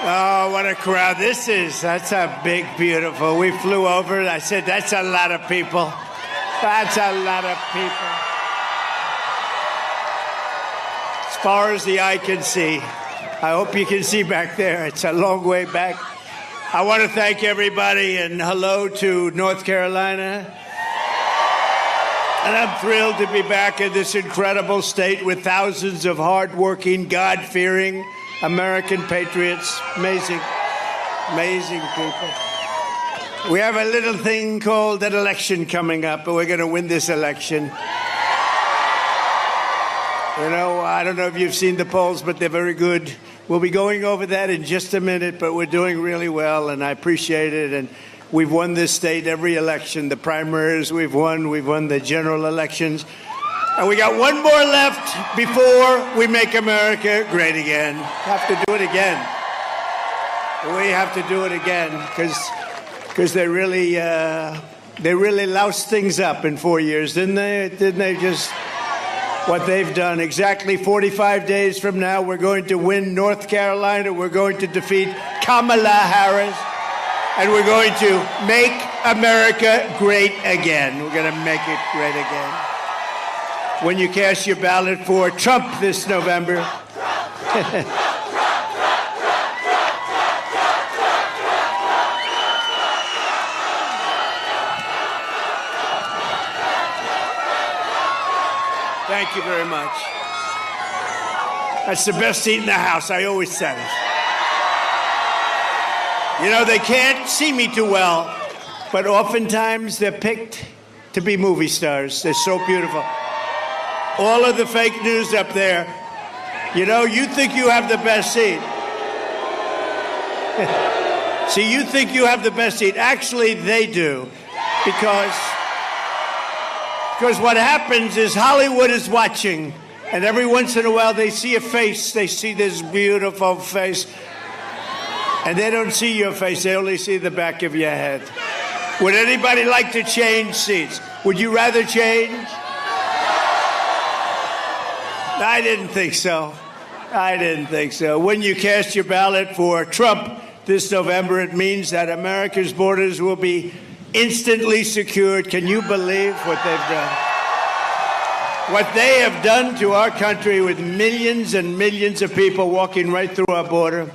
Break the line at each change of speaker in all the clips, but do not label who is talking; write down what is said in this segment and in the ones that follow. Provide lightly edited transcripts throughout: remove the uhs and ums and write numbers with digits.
Oh, what a crowd this is. That's a big, beautiful. We flew over. I said, that's a lot of people. That's a lot of people. As far as the eye can see. I hope you can see back there. It's a long way back. I want to thank everybody and hello to North Carolina. And I'm thrilled to be back in this incredible state with thousands of hardworking, God-fearing American patriots. Amazing, amazing people. We have a little thing called an election coming up, and we're going to win this election. You know, I don't know if you've seen the polls, but they're very good. We'll be going over that in just a minute, but we're doing really well, and I appreciate it. And we've won this state every election. The primaries we've won the general elections. And we got one more left before we make America great again. Have to do it again. We have to do it again because they really loused things up in 4 years, didn't they? Didn't they just what they've done? Exactly 45 days from now, we're going to win North Carolina. We're going to defeat Kamala Harris. And we're going to make America great again. We're going to make it great again. When you cast your ballot for Trump this November. Thank you very much. That's the best seat in the House. I always said it. You know, they can't see me too well, but oftentimes they're picked to be movie stars. They're so beautiful. All of the fake news up there, you know, you think you have the best seat. See, you think you have the best seat. Actually, they do, because what happens is Hollywood is watching, and every once in a while they see a face. They see this beautiful face. And they don't see your face. They only see the back of your head. Would anybody like to change seats? Would you rather change? I didn't think so. I didn't think so. When you cast your ballot for Trump this November, it means that America's borders will be instantly secured. Can you believe what they've done? What they have done to our country with millions and millions of people walking right through our border.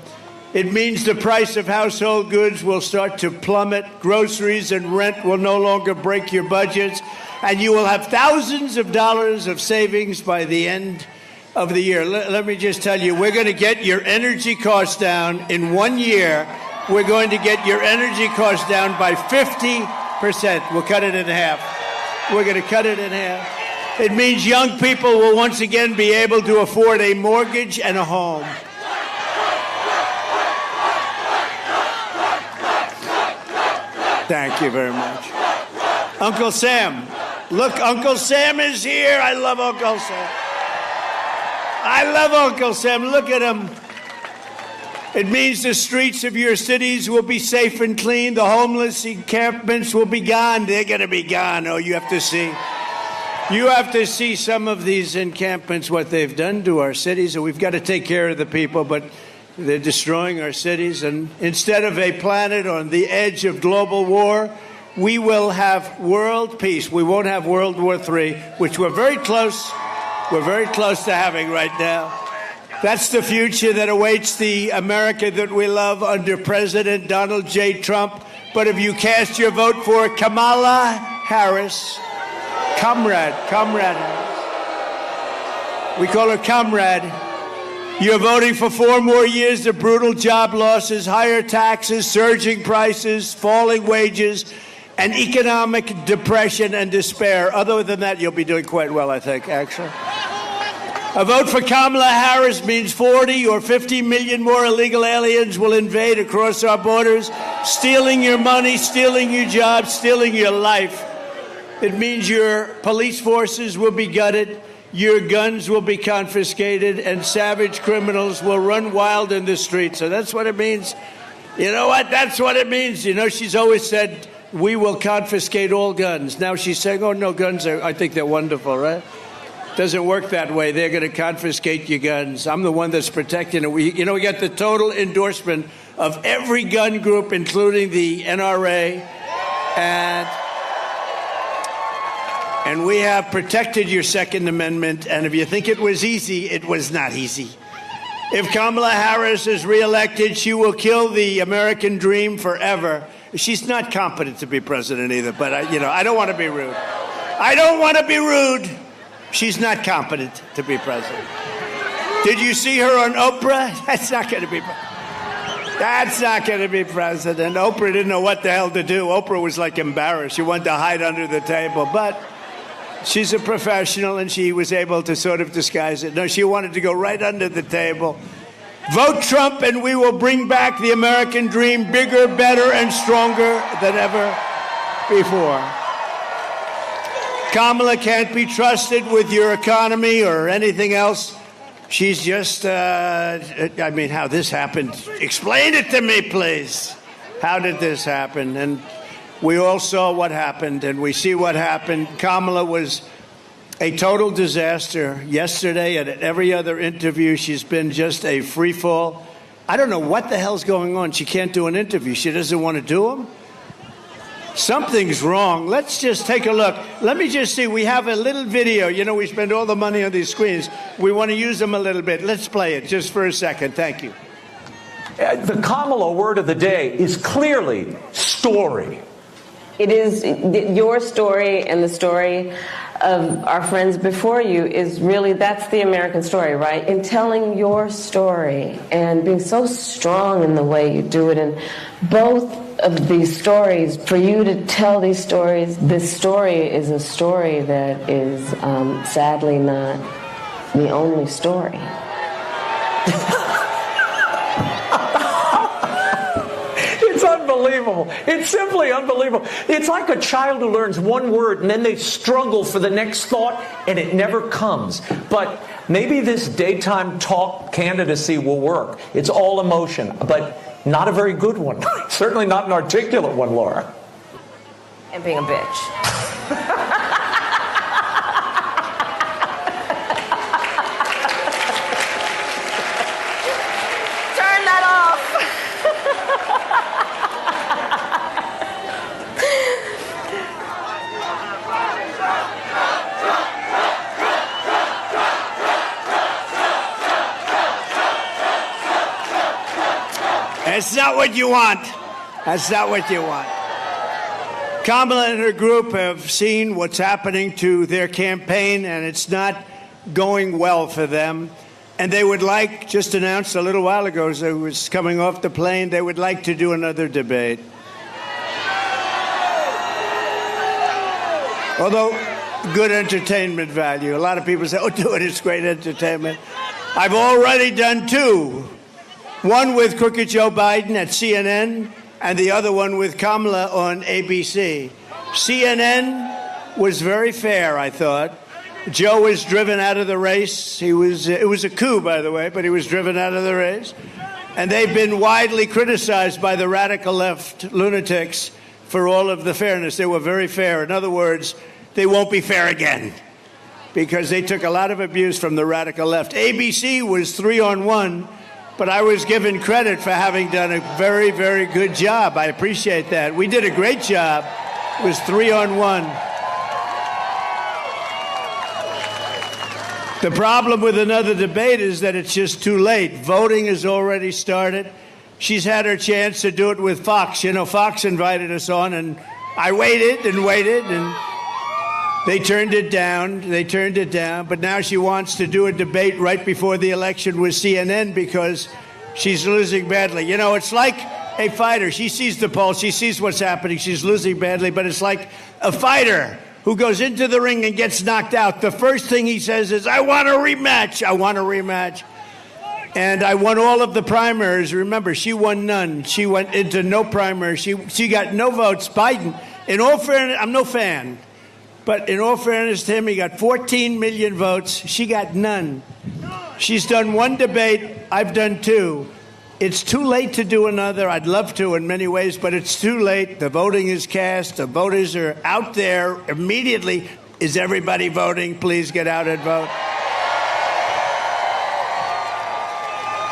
It means the price of household goods will start to plummet. Groceries and rent will no longer break your budgets. And you will have thousands of dollars of savings by the end of the year. Let me just tell you, we're going to get your energy costs down in 1 year. We're going to get your energy costs down by 50%. We'll cut it in half. We're going to cut it in half. It means young people will once again be able to afford a mortgage and a home. Thank you very much. Uncle Sam. Look, Uncle Sam is here. I love Uncle Sam. I love Uncle Sam. Look at him. It means the streets of your cities will be safe and clean. The homeless encampments will be gone. They're going to be gone. Oh, you have to see. You have to see some of these encampments, what they've done to our cities. And we've got to take care of the people, but they're destroying our cities. And instead of a planet on the edge of global war, we will have world peace. We won't have World War III, which we're very close to having right now. That's the future that awaits the America that we love under President Donald J. Trump. But if you cast your vote for Kamala Harris, Comrade Harris, we call her Comrade, you're voting for 4 more years of brutal job losses, higher taxes, surging prices, falling wages, and economic depression and despair. Other than that, you'll be doing quite well, I think, actually. A vote for Kamala Harris means 40 or 50 million more illegal aliens will invade across our borders, stealing your money, stealing your jobs, stealing your life. It means your police forces will be gutted, your guns will be confiscated, and savage criminals will run wild in the streets. So that's what it means. You know what? That's what it means. You know, she's always said, we will confiscate all guns. Now she's saying, oh, no guns. I think they're wonderful, right? Doesn't work that way. They're going to confiscate your guns. I'm the one that's protecting it. We got the total endorsement of every gun group, including the NRA, and we have protected your Second Amendment. And if you think it was easy, it was not easy. If Kamala Harris is reelected, she will kill the American dream forever. She's not competent to be president either, but I don't want to be rude. I don't want to be rude. She's not competent to be president. Did you see her on Oprah? That's not going to be president. Oprah didn't know what the hell to do. Oprah was like embarrassed. She wanted to hide under the table, but she's a professional and she was able to sort of disguise it. No, she wanted to go right under the table. Vote Trump and we will bring back the American dream bigger, better, and stronger than ever before. Kamala can't be trusted with your economy or anything else. She's just, how this happened. Explain it to me, please. How did this happen? And we all saw what happened, and we see what happened. Kamala was a total disaster yesterday, and at every other interview, she's been just a free fall. I don't know what the hell's going on. She can't do an interview. She doesn't want to do them. Something's wrong. Let's just take a look. Let me just see. We have a little video. We spend all the money on these screens. We want to use them a little bit. Let's play it just for a second. Thank you.
The Kamala word of the day is clearly story.
It is your story and the story of our friends before you is really, that's the American story, right? In telling your story and being so strong in the way you do it. And both of these stories, for you to tell these stories, this story is a story that is sadly not the only story.
It's unbelievable. It's simply unbelievable. It's like a child who learns one word and then they struggle for the next thought and it never comes. But maybe this daytime talk candidacy will work. It's all emotion, but not a very good one. Certainly not an articulate one, Laura.
And being a bitch.
That's not what you want. That's not what you want. Kamala and her group have seen what's happening to their campaign, and it's not going well for them. And they would like, just announced a little while ago as I was coming off the plane, they would like to do another debate. Although, good entertainment value. A lot of people say, oh, do it, it's great entertainment. I've already done two. One with Crooked Joe Biden at CNN, and the other one with Kamala on ABC. CNN was very fair, I thought. Joe was driven out of the race. It was a coup, by the way, but he was driven out of the race. And they've been widely criticized by the radical left lunatics for all of the fairness. They were very fair. In other words, they won't be fair again because they took a lot of abuse from the radical left. ABC was 3-on-1. But I was given credit for having done a very, very good job. I appreciate that. We did a great job. It was 3-on-1. The problem with another debate is that it's just too late. Voting has already started. She's had her chance to do it with Fox. Fox invited us on, and I waited, and they turned it down. But now she wants to do a debate right before the election with CNN because she's losing badly. It's like a fighter. She sees the pulse. She sees what's happening. She's losing badly. But it's like a fighter who goes into the ring and gets knocked out. The first thing he says is, I want a rematch. I want a rematch. And I won all of the primaries. Remember, she won none. She went into no primary. She got no votes. Biden, in all fairness, I'm no fan. But in all fairness to him, he got 14 million votes. She got none. She's done one debate. I've done two. It's too late to do another. I'd love to in many ways, but it's too late. The voting is cast. The voters are out there immediately. Is everybody voting? Please get out and vote.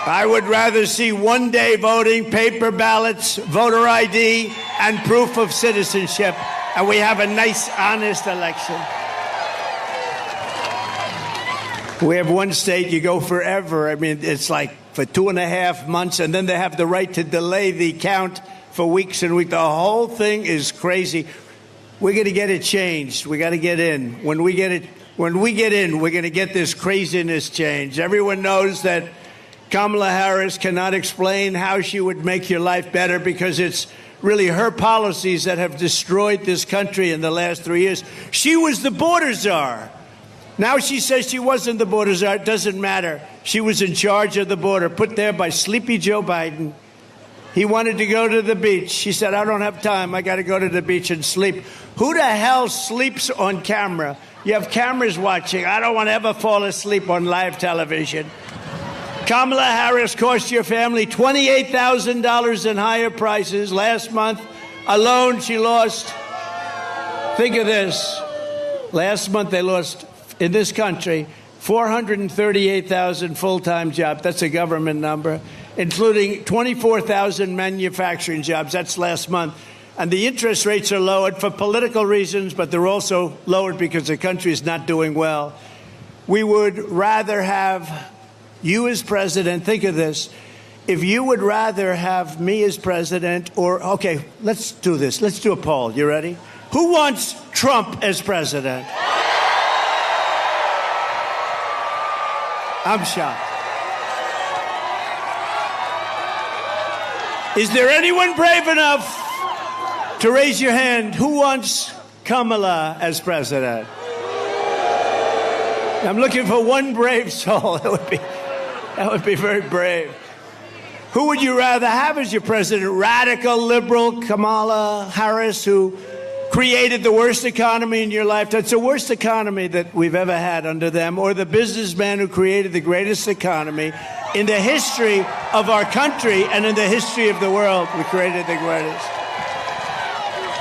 I would rather see one-day voting, paper ballots, voter ID, and proof of citizenship, and we have a nice, honest election. We have one state, you go forever. I mean, it's like for 2.5 months, and then they have the right to delay the count for weeks and weeks. The whole thing is crazy. We're going to get it changed. We got to get in. When we get in, we're going to get this craziness changed. Everyone knows that Kamala Harris cannot explain how she would make your life better because it's really her policies that have destroyed this country in the last 3 years. She was the border czar. Now she says she wasn't the border czar. It doesn't matter. She was in charge of the border, put there by sleepy Joe Biden. He wanted to go to the beach. She said, I don't have time. I got to go to the beach and sleep. Who the hell sleeps on camera? You have cameras watching. I don't want to ever fall asleep on live television. Kamala Harris cost your family $28,000 in higher prices. Last month alone, she lost, think of this, last month they lost, in this country, 438,000 full-time jobs. That's a government number, including 24,000 manufacturing jobs. That's last month. And the interest rates are lowered for political reasons, but they're also lowered because the country is not doing well. We would rather have you as president. Think of this. If you would rather have me as president or, okay, let's do this. Let's do a poll. You ready? Who wants Trump as president? I'm shocked. Is there anyone brave enough to raise your hand? Who wants Kamala as president? I'm looking for one brave soul. That would be very brave. Who would you rather have as your president? Radical liberal Kamala Harris, who created the worst economy in your lifetime. It's the worst economy that we've ever had under them. Or the businessman who created the greatest economy in the history of our country and in the history of the world. We created the greatest.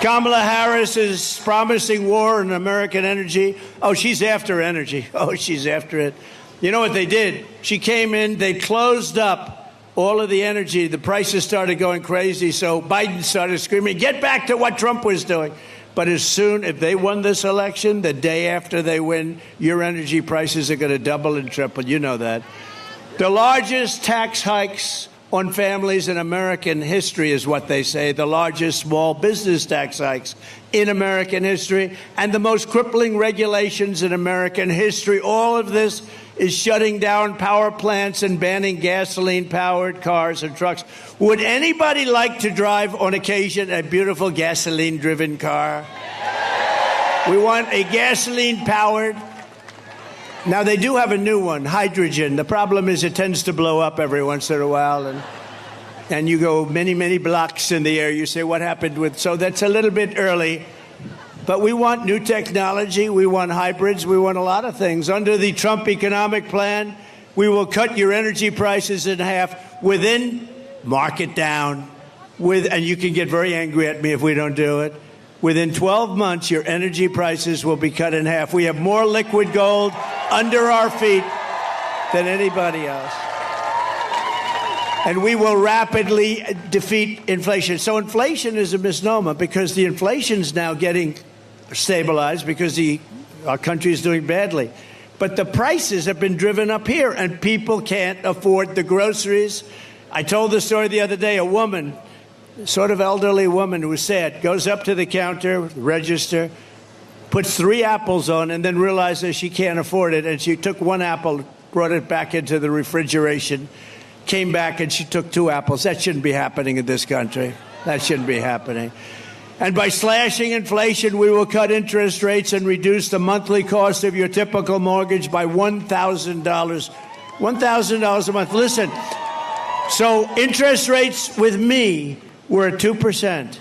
Kamala Harris is promising war on American energy. Oh, she's after energy. Oh, she's after it. You know what they did? She came in, they closed up all of the energy. The prices started going crazy, so Biden started screaming, get back to what Trump was doing. But as soon, if they won this election, the day after they win, your energy prices are going to double and triple. You know that. The largest tax hikes on families in American history is what they say, the largest small business tax hikes in American history, and the most crippling regulations in American history. All of this is shutting down power plants and banning gasoline-powered cars and trucks. Would anybody like to drive, on occasion, a beautiful gasoline-driven car? We want a gasoline-powered. Now, they do have a new one, hydrogen. The problem is it tends to blow up every once in a while, and you go many, many blocks in the air. You say, what happened with... So that's a little bit early. But we want new technology. We want hybrids. We want a lot of things. Under the Trump economic plan, we will cut your energy prices in half within, mark it down, and you can get very angry at me if we don't do it. Within 12 months, your energy prices will be cut in half. We have more liquid gold under our feet than anybody else. And we will rapidly defeat inflation. So inflation is a misnomer because the inflation's now getting stabilized because our country is doing badly. But the prices have been driven up here, and people can't afford the groceries. I told the story the other day. A woman, sort of elderly woman who was sad, goes up to the counter, register, puts 3 apples on, and then realizes she can't afford it. And she took 1 apple, brought it back into the refrigeration, came back, and she took 2 apples. That shouldn't be happening in this country. That shouldn't be happening. And by slashing inflation, we will cut interest rates and reduce the monthly cost of your typical mortgage by $1,000. $1,000 a month. Listen, so interest rates with me were at 2%.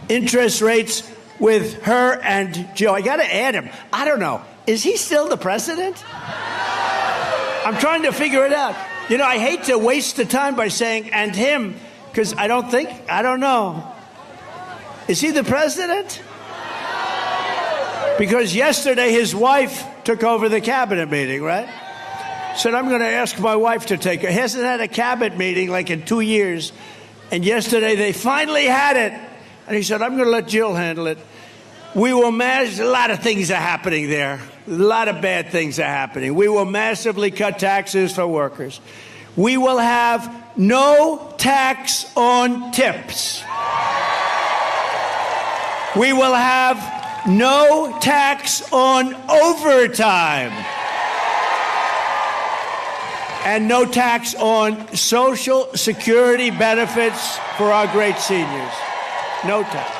Interest rates with her and Joe. I got to add him. I don't know. Is he still the president? I'm trying to figure it out. You know, I hate to waste the time by saying and him, because I don't know. Is he the president? Because yesterday his wife took over the cabinet meeting, right? Said, I'm going to ask my wife to take it. He hasn't had a cabinet meeting like in 2 years. And yesterday they finally had it. And he said, I'm going to let Jill handle it. We will manage. A lot of things are happening there. A lot of bad things are happening. We will massively cut taxes for workers. We will have no tax on tips. We will have no tax on overtime. And no tax on Social Security benefits for our great seniors. No tax.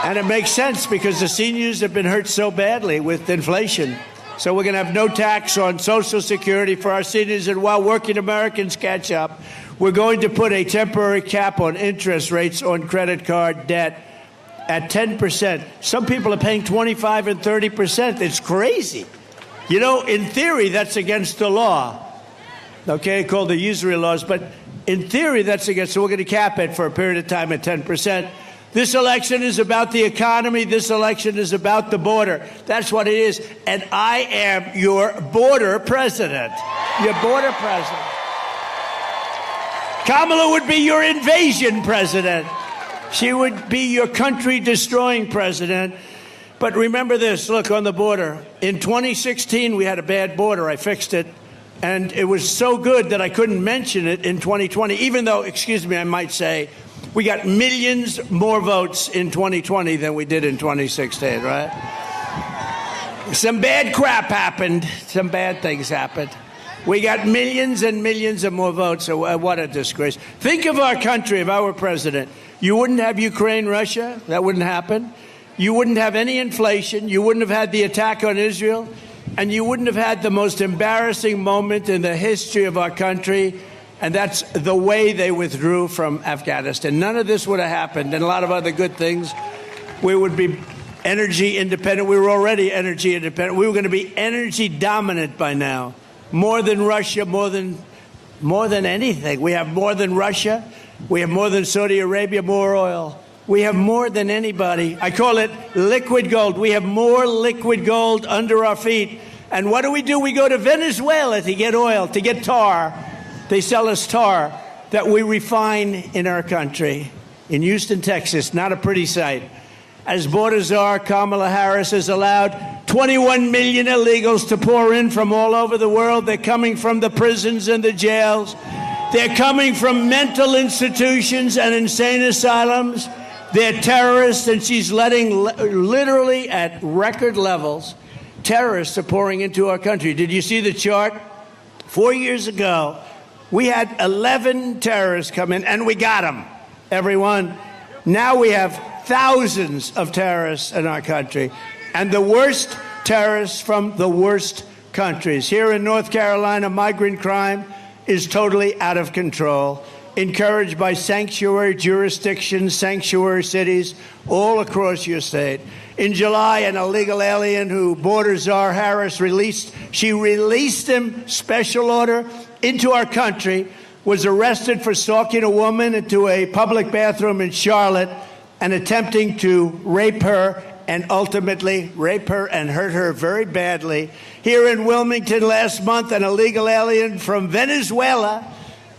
And it makes sense because the seniors have been hurt so badly with inflation. So we're going to have no tax on Social Security for our seniors. And while working Americans catch up, we're going to put a temporary cap on interest rates on credit card debt at 10%. Some people are paying 25 and 30%. It's crazy. You know, in theory, that's against the law. Okay, called the usury laws. But in theory, that's against. So we're going to cap it for a period of time at 10%. This election is about the economy. This election is about the border. That's what it is. And I am your border president. Your border president. Kamala would be your invasion president. She would be your country-destroying president. But remember this, look, on the border. In 2016, we had a bad border. I fixed it. And it was so good that I couldn't mention it in 2020, even though, excuse me, I might say, we got millions more votes in 2020 than we did in 2016, right? Some bad crap happened. Some bad things happened. We got millions and millions of more votes. So what a disgrace. Think of our country, if I were president. You wouldn't have Ukraine, Russia. That wouldn't happen. You wouldn't have any inflation. You wouldn't have had the attack on Israel. And you wouldn't have had the most embarrassing moment in the history of our country, and that's the way they withdrew from Afghanistan. None of this would have happened, and a lot of other good things. We would be energy independent. We were already energy independent. We were going to be energy dominant by now, more than Russia, more than anything. We have more than Russia. We have more than Saudi Arabia, more oil. We have more than anybody. I call it liquid gold. We have more liquid gold under our feet. And what do? We go to Venezuela to get oil, to get tar. They sell us tar that we refine in our country. In Houston, Texas, not a pretty sight. As border czar, Kamala Harris has allowed 21 million illegals to pour in from all over the world. They're coming from the prisons and the jails. They're coming from mental institutions and insane asylums. They're terrorists, and she's letting, literally at record levels, terrorists are pouring into our country. Did you see the chart? 4 years ago, we had 11 terrorists come in, and we got them, everyone. Now we have thousands of terrorists in our country, and the worst terrorists from the worst countries. Here in North Carolina, migrant crime is totally out of control, encouraged by sanctuary jurisdictions, sanctuary cities all across your state. In July, an illegal alien who border czar Harris released him, special order, into our country, was arrested for stalking a woman into a public bathroom in Charlotte and attempting to rape her and ultimately rape her and hurt her very badly. Here in Wilmington last month, an illegal alien from Venezuela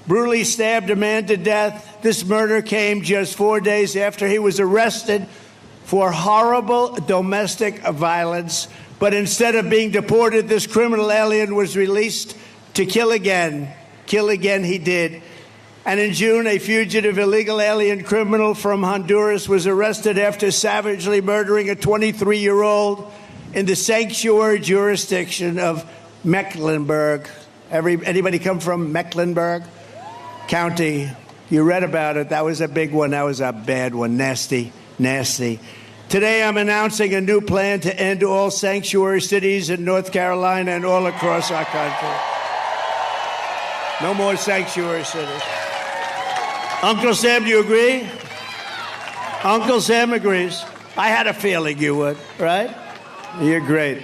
brutally stabbed a man to death. This murder came just 4 days after he was arrested for horrible domestic violence. But instead of being deported, this criminal alien was released to kill again. Kill again he did. And in June, a fugitive illegal alien criminal from Honduras was arrested after savagely murdering a 23-year-old in the sanctuary jurisdiction of Mecklenburg. Anybody come from Mecklenburg County? You read about it. That was a big one. That was a bad one. Nasty, nasty. Today, I'm announcing a new plan to end all sanctuary cities in North Carolina and all across our country. No more sanctuary cities. Uncle Sam, do you agree? Uncle Sam agrees. I had a feeling you would, right? You're great.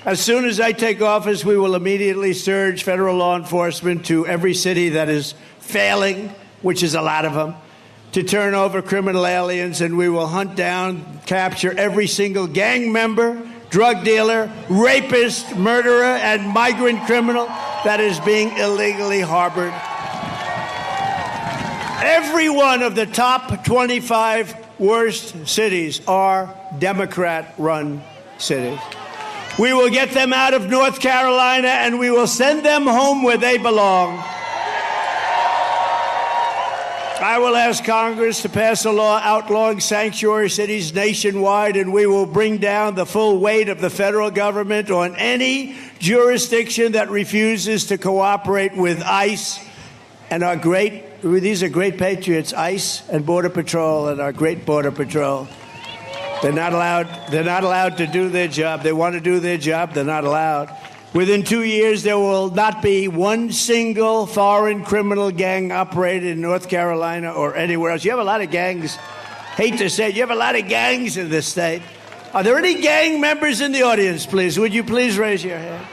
As soon as I take office, we will immediately surge federal law enforcement to every city that is failing, which is a lot of them. to turn over criminal aliens, and we will hunt down, capture every single gang member, drug dealer, rapist, murderer, and migrant criminal that is being illegally harbored. Every one of the top 25 worst cities are Democrat-run cities. We will get them out of North Carolina, and we will send them home where they belong. I will ask Congress to pass a law outlawing sanctuary cities nationwide, and we will bring down the full weight of the federal government on any jurisdiction that refuses to cooperate with ICE and these are great patriots, ICE and Border Patrol, and our great Border Patrol. They're not allowed to do their job. They want to do their job. They're not allowed. Within 2 years, there will not be one single foreign criminal gang operated in North Carolina or anywhere else. You have a lot of gangs. Hate to say it, you have a lot of gangs in this state. Are there any gang members in the audience, please? Would you please raise your hand?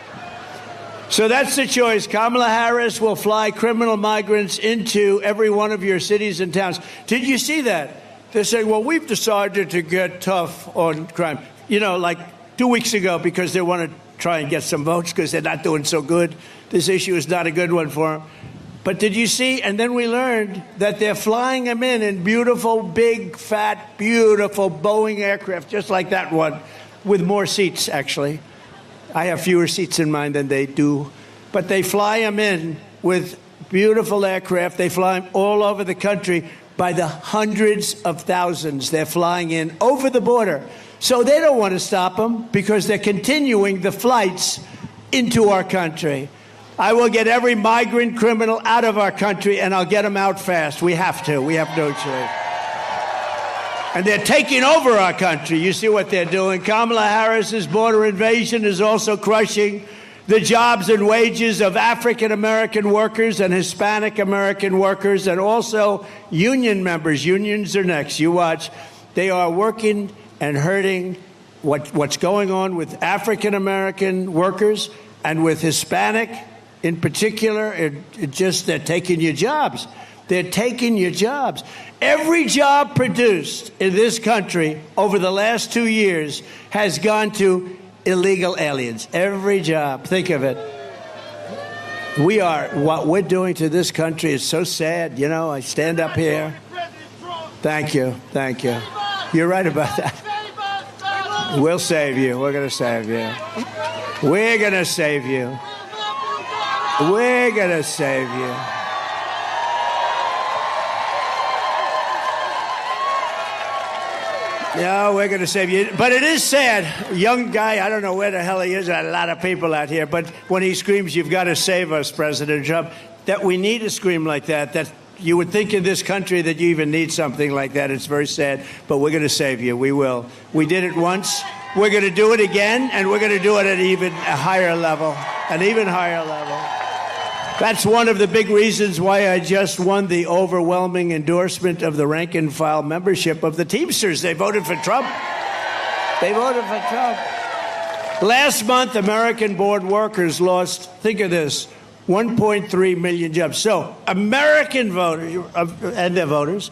So that's the choice. Kamala Harris will fly criminal migrants into every one of your cities and towns. Did you see that? They're saying, well, we've decided to get tough on crime. You know, like 2 weeks ago, because they want to try and get some votes because they're not doing so good. This issue is not a good one for them. But did you see? And then we learned that they're flying them in beautiful, big, fat, beautiful Boeing aircraft, just like that one, with more seats, actually. I have fewer seats in mine than they do. But they fly them in with beautiful aircraft. They fly them all over the country by the hundreds of thousands. They're flying in over the border. So they don't want to stop them because they're continuing the flights into our country. I will get every migrant criminal out of our country, and I'll get them out fast. We have to. We have no choice. And they're taking over our country. You see what they're doing. Kamala Harris's border invasion is also crushing the jobs and wages of African-American workers and Hispanic-American workers, and also union members. Unions are next. You watch. They are working and hurting what's going on with African-American workers and with Hispanic in particular. They're taking your jobs. They're taking your jobs. Every job produced in this country over the last 2 years has gone to illegal aliens. Every job. Think of it. What we're doing to this country is so sad. You know, I stand up here. Thank you. Thank you. You're right about that. We'll save you. We're going to save you. We're going to save you. We're going to save you. No, we're going to save you. But it is sad. Young guy, I don't know where the hell he is. There are a lot of people out here. But when he screams, you've got to save us, President Trump, that we need a scream like that you would think in this country that you even need something like that. It's very sad. But we're going to save you. We will. We did it once. We're going to do it again. And we're going to do it at a higher level. An even higher level. That's one of the big reasons why I just won the overwhelming endorsement of the rank and file membership of the Teamsters. They voted for Trump. They voted for Trump. Last month, American born workers lost, think of this, 1.3 million jobs. So American voters and their voters,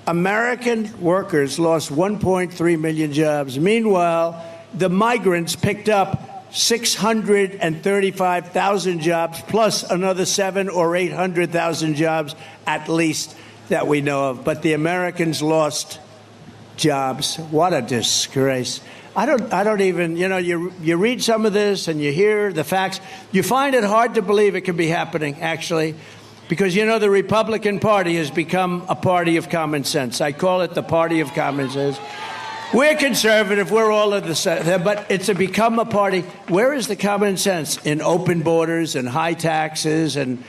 American workers lost 1.3 million jobs. Meanwhile, the migrants picked up 635,000 jobs, plus another 700,000 or 800,000 jobs at least that we know of. But the Americans lost jobs. What a disgrace. I don't even, you read some of this and you hear the facts. You find it hard to believe it can be happening, actually, because, the Republican Party has become a party of common sense. I call it the party of common sense. We're conservative. We're all of the same, but it's become a party. Where is the common sense in open borders and high taxes and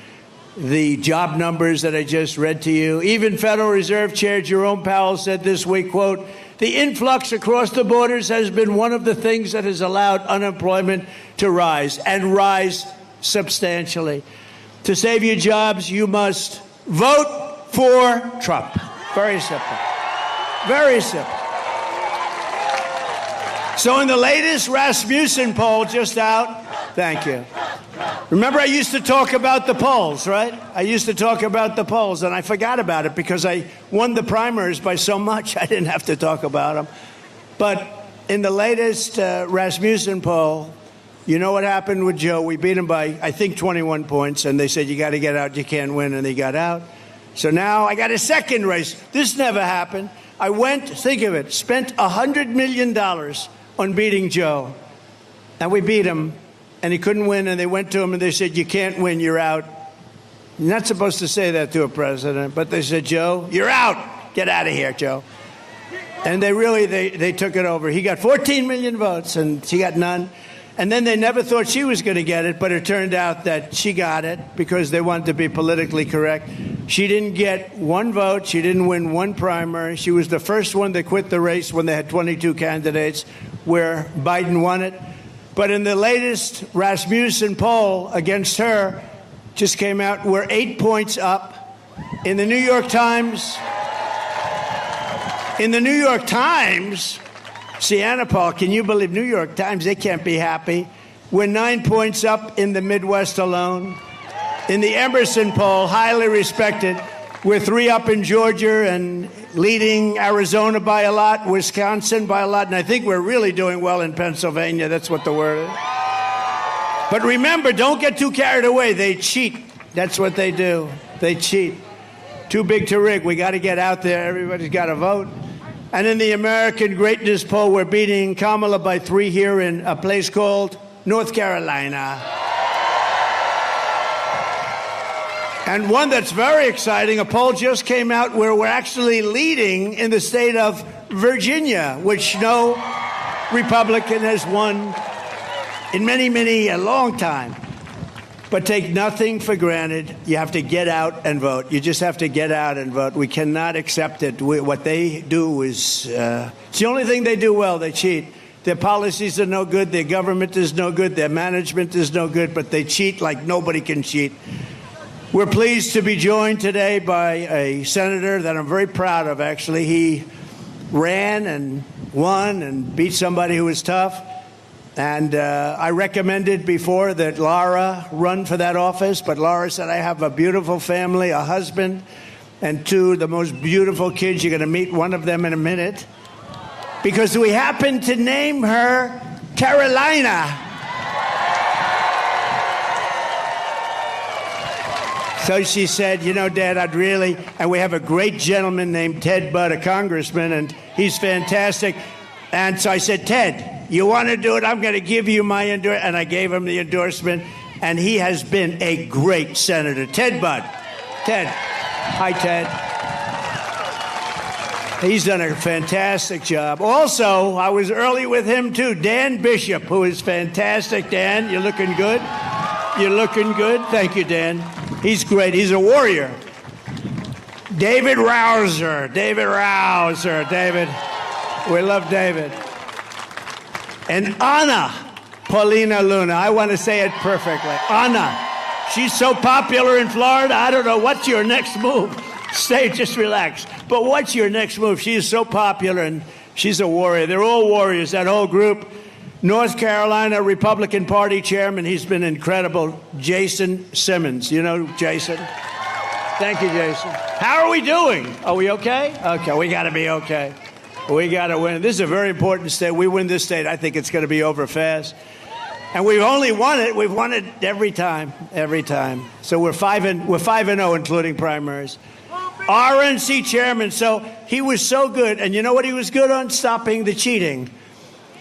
the job numbers that I just read to you? Even Federal Reserve Chair Jerome Powell said this week, quote, "The influx across the borders has been one of the things that has allowed unemployment to rise, and rise substantially. To save your jobs, you must vote for Trump." Very simple. Very simple. So in the latest Rasmussen poll just out, thank you. Remember, I used to talk about the polls, right? I used to talk about the polls, and I forgot about it because I won the primaries by so much I didn't have to talk about them. But in the latest Rasmussen poll, you know what happened with Joe? We beat him by, I think, 21 points, and they said, you got to get out, you can't win, and he got out. So now I got a second race. This never happened. I went, think of it, spent $100 million on beating Joe, and we beat him, and he couldn't win, and they went to him, and they said, you can't win, you're out. You're not supposed to say that to a president, but they said, Joe, you're out. Get out of here, Joe. And they took it over. He got 14 million votes, and she got none. And then they never thought she was going to get it, but it turned out that she got it because they wanted to be politically correct. She didn't get one vote. She didn't win one primary. She was the first one that quit the race when they had 22 candidates, where Biden won it. But in the latest Rasmussen poll against her, just came out, we're 8 points up. In the New York Times, Siena Paul, can you believe New York Times? They can't be happy. We're 9 points up in the Midwest alone. In the Emerson poll, highly respected, we're 3 up in Georgia and leading Arizona by a lot, Wisconsin by a lot, and I think we're really doing well in Pennsylvania. That's what the word is. But remember, don't get too carried away. They cheat. That's what they do. They cheat. Too big to rig. We got to get out there. Everybody's got to vote. And in the American Greatness poll, we're beating Kamala by 3 here in a place called North Carolina. And one that's very exciting, a poll just came out where we're actually leading in the state of Virginia, which no Republican has won in a long time. But take nothing for granted. You have to get out and vote. You just have to get out and vote. We cannot accept it. What they do is, it's the only thing they do well. They cheat. Their policies are no good. Their government is no good. Their management is no good. But they cheat like nobody can cheat. We're pleased to be joined today by a senator that I'm very proud of, actually. He ran and won and beat somebody who was tough. And I recommended before that Laura run for that office, but Laura said, I have a beautiful family, a husband, and 2 the most beautiful kids. You're going to meet one of them in a minute. Because we happen to name her Carolina. So she said, you know, Dad, I'd really, and we have a great gentleman named Ted Budd, a congressman, and he's fantastic. And so I said, Ted, you want to do it? I'm going to give you my endorsement. And I gave him the endorsement. And he has been a great senator. Ted Budd. Ted. Hi, Ted. He's done a fantastic job. Also, I was early with him, too. Dan Bishop, who is fantastic. Dan, you're looking good. You're looking good. Thank you, Dan. He's great. He's a warrior. David Rouser. David. We love David. And Anna Paulina Luna. I want to say it perfectly. Anna. She's so popular in Florida. I don't know. What's your next move? Stay, just relax. But what's your next move? She is so popular, and she's a warrior. They're all warriors, that whole group. North Carolina Republican Party chairman. He's been incredible. Jason Simmons. You know Jason? Thank you, Jason. How are we doing? Are we okay? Okay, we got to be okay. We got to win. This is a very important state. We win this state, I think it's going to be over fast. And we've only won it. We've won it every time. So we're 5-0, including primaries. RNC chairman. So he was so good. And you know what he was good on? Stopping the cheating.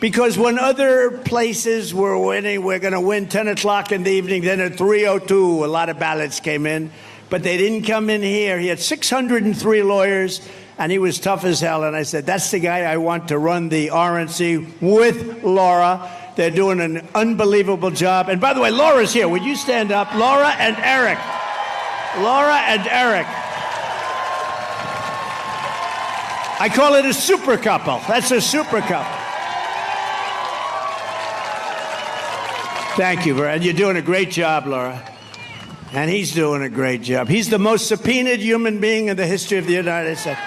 Because when other places were winning, we're going to win 10 o'clock in the evening. Then at 3:02, a lot of ballots came in. But they didn't come in here. He had 603 lawyers. And he was tough as hell. And I said, that's the guy I want to run the RNC with Laura. They're doing an unbelievable job. And by the way, Laura's here. Would you stand up? Laura and Eric. I call it a super couple. That's a super couple. Thank you, and you're doing a great job, Laura. And he's doing a great job. He's the most subpoenaed human being in the history of the United States.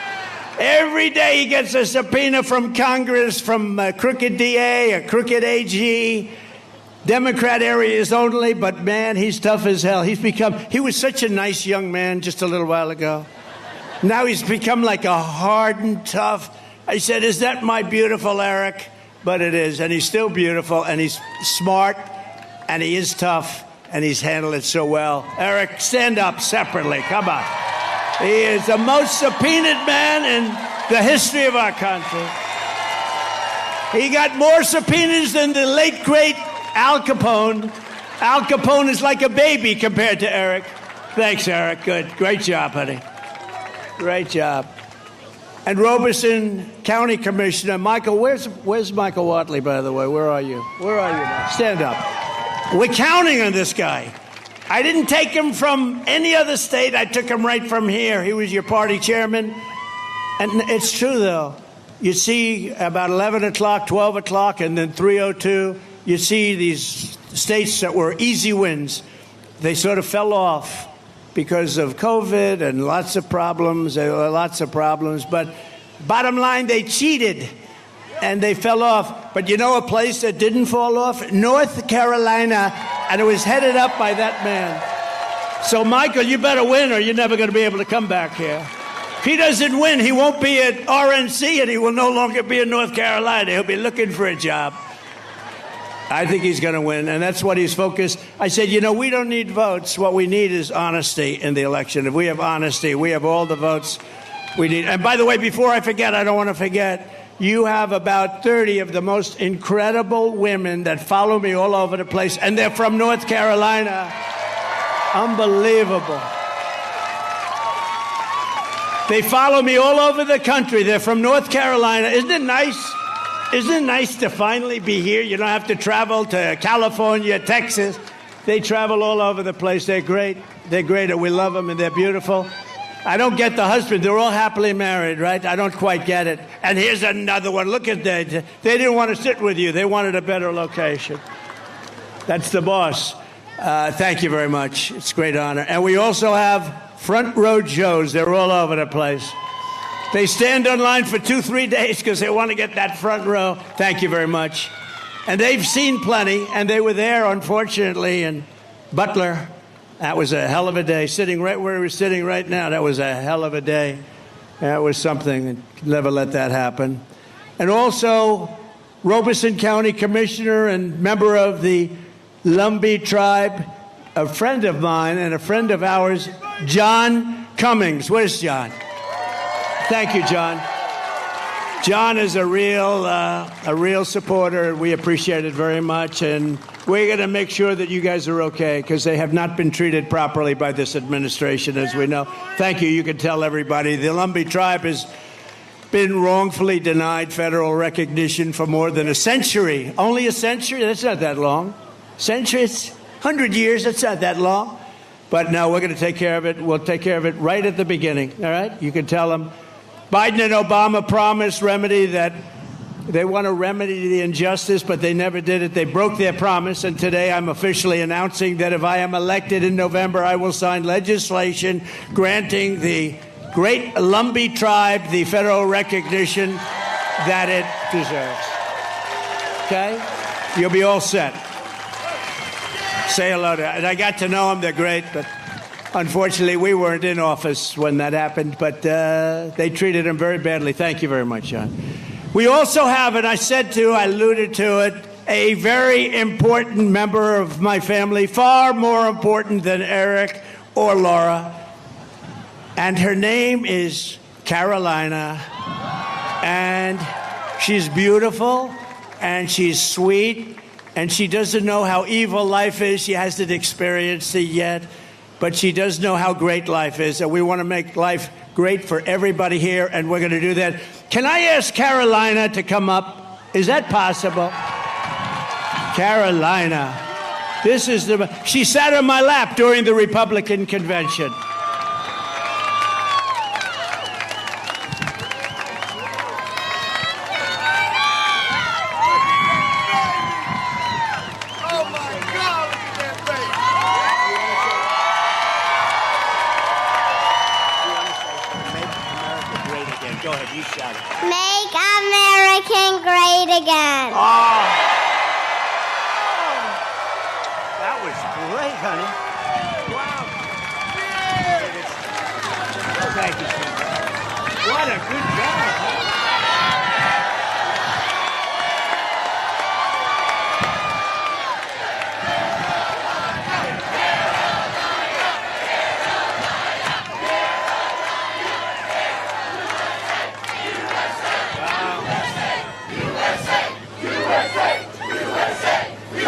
Every day he gets a subpoena from Congress, from a crooked DA, a crooked AG. Democrat areas only, but man, he's tough as hell. He was such a nice young man just a little while ago. Now he's become like a hardened, tough. I said, is that my beautiful Eric? But it is, and he's still beautiful, and he's smart, and he is tough, and he's handled it so well. Eric, stand up separately. Come on. He is the most subpoenaed man in the history of our country. He got more subpoenas than the late, great Al Capone. Al Capone is like a baby compared to Eric. Thanks, Eric. Good. Great job, honey. Great job. And Robeson County Commissioner Michael, where's Michael Watley, by the way? Where are you? Where are you now? Stand up. We're counting on this guy. I didn't take him from any other state. I took him right from here. He was your party chairman. And it's true, though. You see about 11 o'clock, 12 o'clock, and then 3:02, you see these states that were easy wins. They sort of fell off because of COVID and lots of problems. There were lots of problems. But bottom line, they cheated, and they fell off. But you know a place that didn't fall off? North Carolina, and it was headed up by that man. So, Michael, you better win, or you're never going to be able to come back here. If he doesn't win, he won't be at RNC, and he will no longer be in North Carolina. He'll be looking for a job. I think he's going to win, and that's what he's focused. I said, you know, we don't need votes. What we need is honesty in the election. If we have honesty, we have all the votes we need. And by the way, before I forget, I don't want to forget, you have about 30 of the most incredible women that follow me all over the place, and they're from North Carolina. Unbelievable. They follow me all over the country. They're from North Carolina. Isn't it nice? Isn't it nice to finally be here? You don't have to travel to California, Texas. They travel all over the place. They're great. They're great, and we love them, and they're beautiful. I don't get the husband. They're all happily married, right? I don't quite get it. And here's another one. Look at that. They didn't want to sit with you. They wanted a better location. That's the boss. Thank you very much. It's a great honor. And we also have front row Joes. They're all over the place. They stand on line for 2-3 days because they want to get that front row. Thank you very much. And they've seen plenty, and they were there, unfortunately, in Butler. That was a hell of a day. Sitting right where we're sitting right now, that was a hell of a day. That was something. Never let that happen. And also, Robeson County Commissioner and member of the Lumbee tribe, a friend of mine and a friend of ours, John Cummings. Where's John? Thank you, John. John is a real supporter. We appreciate it very much, and we're going to make sure that you guys are okay because they have not been treated properly by this administration, as we know. Thank you. You can tell everybody the Lumbee tribe has been wrongfully denied federal recognition for more than a century. Only a century? That's not that long. Century? It's 100 years. That's not that long. But no, we're going to take care of it. We'll take care of it right at the beginning. All right? You can tell them. Biden and Obama promised remedy that they want to remedy the injustice, but they never did it. They broke their promise, and today I'm officially announcing that if I am elected in November, I will sign legislation granting the great Lumbee tribe the federal recognition that it deserves. Okay? You'll be all set. Say hello to them. And I got to know them. They're great, but unfortunately, we weren't in office when that happened, but they treated him very badly. Thank you very much, John. We also have, and I alluded to it, a very important member of my family, far more important than Eric or Laura, and her name is Carolina, and she's beautiful, and she's sweet, and she doesn't know how evil life is. She hasn't experienced it yet. But she does know how great life is, and we want to make life great for everybody here, and we're going to do that. Can I ask Carolina to come up? Is that possible? Carolina. She sat on my lap during the Republican convention.
Make America great again.
great, honey. Wow. Thank you, sir. What a good job.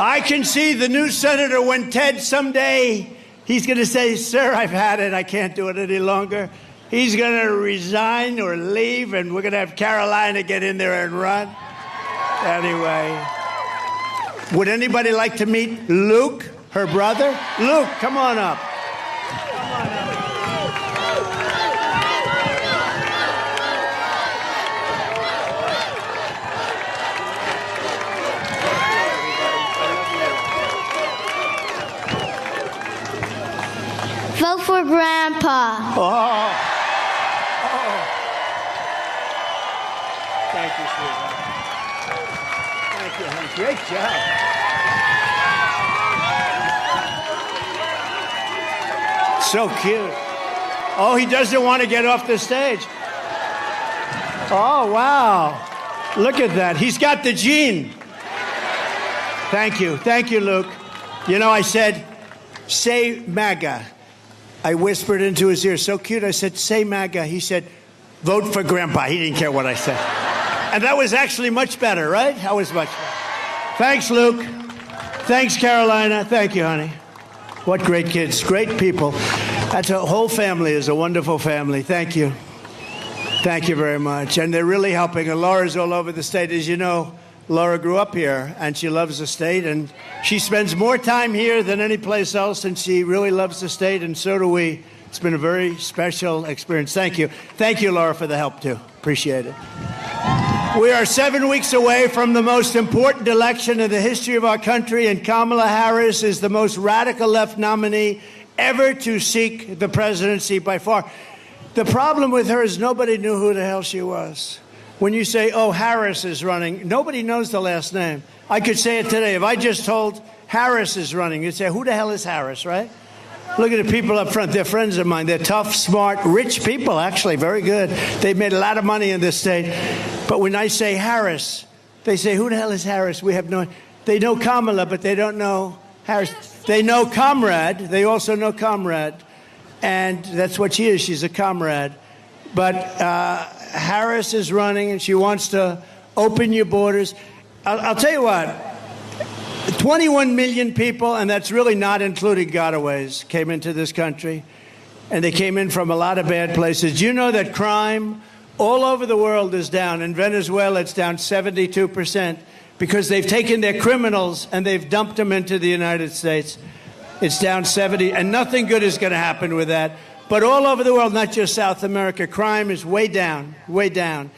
I can see the new senator when Ted someday, he's going to say, sir, I've had it. I can't do it any longer. He's going to resign or leave, and we're going to have Carolina get in there and run. Anyway, would anybody like to meet Luke, her brother? Luke, come on up. Come on up.
Vote for Grandpa.
Oh. Thank you, sweetheart. Thank you, honey. Great job. So cute. Oh, he doesn't want to get off the stage. Oh, wow. Look at that. He's got the gene. Thank you. Thank you, Luke. You know, I said, say MAGA. I whispered into his ear, so cute. I said, say MAGA. He said, vote for Grandpa. He didn't care what I said. And that was actually much better, right? That was much better. Thanks, Luke. Thanks, Carolina. Thank you, honey. What great kids, great people. That's a whole family is a wonderful family. Thank you. Thank you very much. And they're really helping. And Laura's all over the state. As you know, Laura grew up here, and she loves the state, and she spends more time here than any place else, and she really loves the state, and so do we. It's been a very special experience. Thank you. Thank you, Laura, for the help, too. Appreciate it. We are 7 weeks away from the most important election in the history of our country, and Kamala Harris is the most radical left nominee ever to seek the presidency by far. The problem with her is nobody knew who the hell she was. When you say, oh, Harris is running, nobody knows the last name. I could say it today. If I just told Harris is running, you'd say, who the hell is Harris, right? Look at the people up front. They're friends of mine. They're tough, smart, rich people, actually, very good. They've made a lot of money in this state. But when I say Harris, they say, who the hell is Harris? We have no... They know Kamala, but they don't know Harris. They know Comrade. They also know Comrade. And that's what she is. She's a comrade. But Harris is running, and she wants to open your borders. I'll tell you what. 21 million people, and that's really not including gotaways, came into this country. And they came in from a lot of bad places. Do you know that crime all over the world is down? In Venezuela, it's down 72% because they've taken their criminals and they've dumped them into the United States. It's down 70, and nothing good is going to happen with that. But all over the world, not just South America, crime is way down, way down.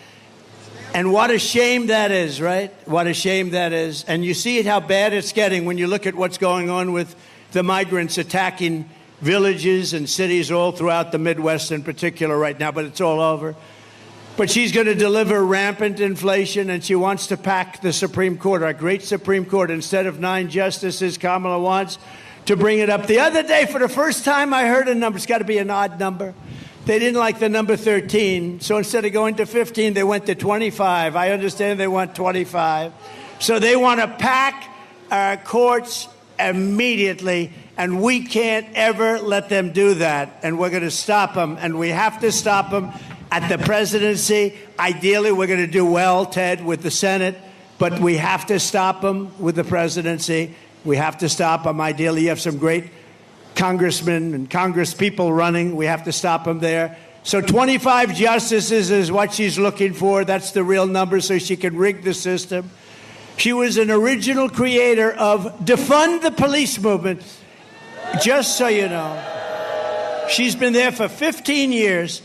And what a shame that is, right? What a shame that is. And you see how bad it's getting when you look at what's going on with the migrants attacking villages and cities all throughout the Midwest in particular right now, but it's all over. But she's going to deliver rampant inflation, and she wants to pack the Supreme Court, our great Supreme Court. Instead of 9 justices, Kamala wants to bring it up. The other day, for the first time, I heard a number. It's got to be an odd number. They didn't like the number 13, so instead of going to 15, they went to 25. I understand they want 25. So they want to pack our courts immediately, and we can't ever let them do that. And we're going to stop them, and we have to stop them at the presidency. Ideally, we're going to do well, Ted, with the Senate, but we have to stop them with the presidency. We have to stop them. Ideally, you have some great congressmen and congresspeople running. We have to stop them there. So 25 justices is what she's looking for. That's the real number, so she can rig the system. She was an original creator of defund the police movement. Just so you know, she's been there for 15 years.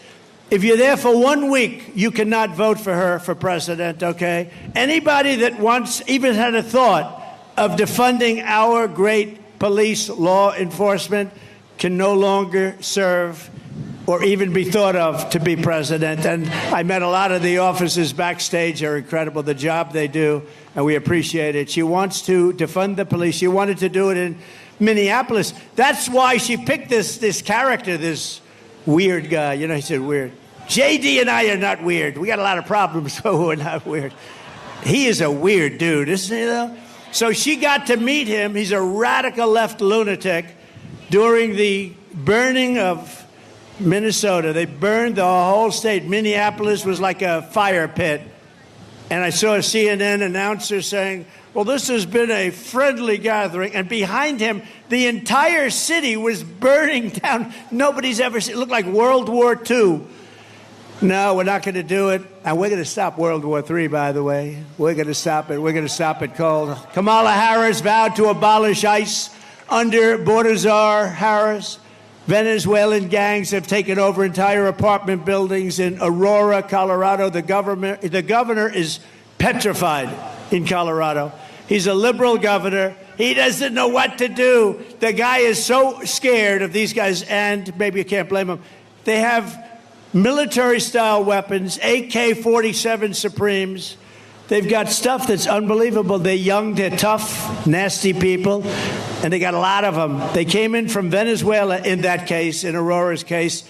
If you're there for 1 week, you cannot vote for her for president, okay? Anybody that once even had a thought of defunding our great police law enforcement can no longer serve or even be thought of to be president. And I met a lot of the officers backstage. They're incredible, the job they do, and we appreciate it. She wants to defund the police. She wanted to do it in Minneapolis. That's why she picked this character, this weird guy. You know, he said weird. JD and I are not weird. We got a lot of problems, but we're not weird. He is a weird dude, isn't he, though? So she got to meet him. He's a radical left lunatic. During the burning of Minnesota, they burned the whole state. Minneapolis was like a fire pit. And I saw a CNN announcer saying, well, this has been a friendly gathering. And behind him, the entire city was burning down. Nobody's ever seen it. It looked like World War II. No, we're not going to do it. And we're going to stop World War III, by the way. We're going to stop it. We're going to stop it cold. Kamala Harris vowed to abolish ICE under border czar Harris. Venezuelan gangs have taken over entire apartment buildings in Aurora, Colorado. The governor is petrified in Colorado. He's a liberal governor. He doesn't know what to do. The guy is so scared of these guys, and maybe you can't blame him. They have military-style weapons, AK-47 Supremes. They've got stuff that's unbelievable. They're young, they're tough, nasty people, and they got a lot of them. They came in from Venezuela in that case, in Aurora's case,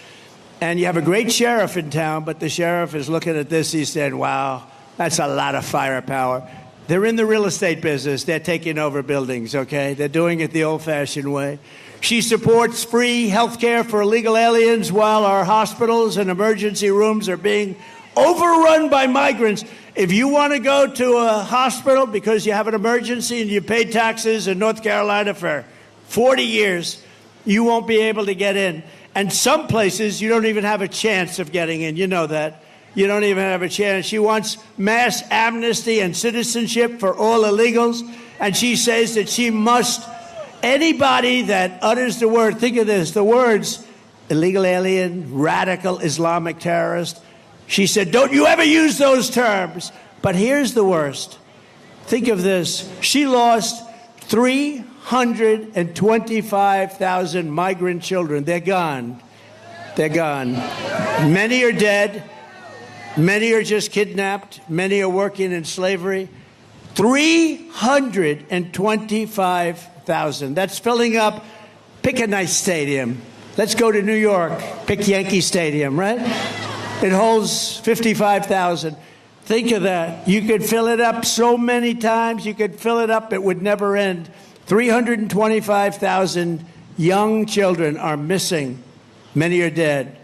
and you have a great sheriff in town, but the sheriff is looking at this. He's saying, wow, that's a lot of firepower. They're in the real estate business. They're taking over buildings, okay? They're doing it the old-fashioned way. She supports free health care for illegal aliens while our hospitals and emergency rooms are being overrun by migrants. If you want to go to a hospital because you have an emergency and you paid taxes in North Carolina for 40 years, you won't be able to get in. And some places you don't even have a chance of getting in. You know that. You don't even have a chance. She wants mass amnesty and citizenship for all illegals. And she says that she must, anybody that utters the word, think of this, the words illegal alien, radical Islamic terrorist. She said, don't you ever use those terms. But here's the worst. Think of this. She lost 325,000 migrant children. They're gone. They're gone. Many are dead. Many are just kidnapped. Many are working in slavery. 325,000. That's filling up. Pick a nice stadium. Let's go to New York. Pick Yankee Stadium, right? It holds 55,000. Think of that. You could fill it up so many times. You could fill it up. It would never end. 325,000 young children are missing. Many are dead.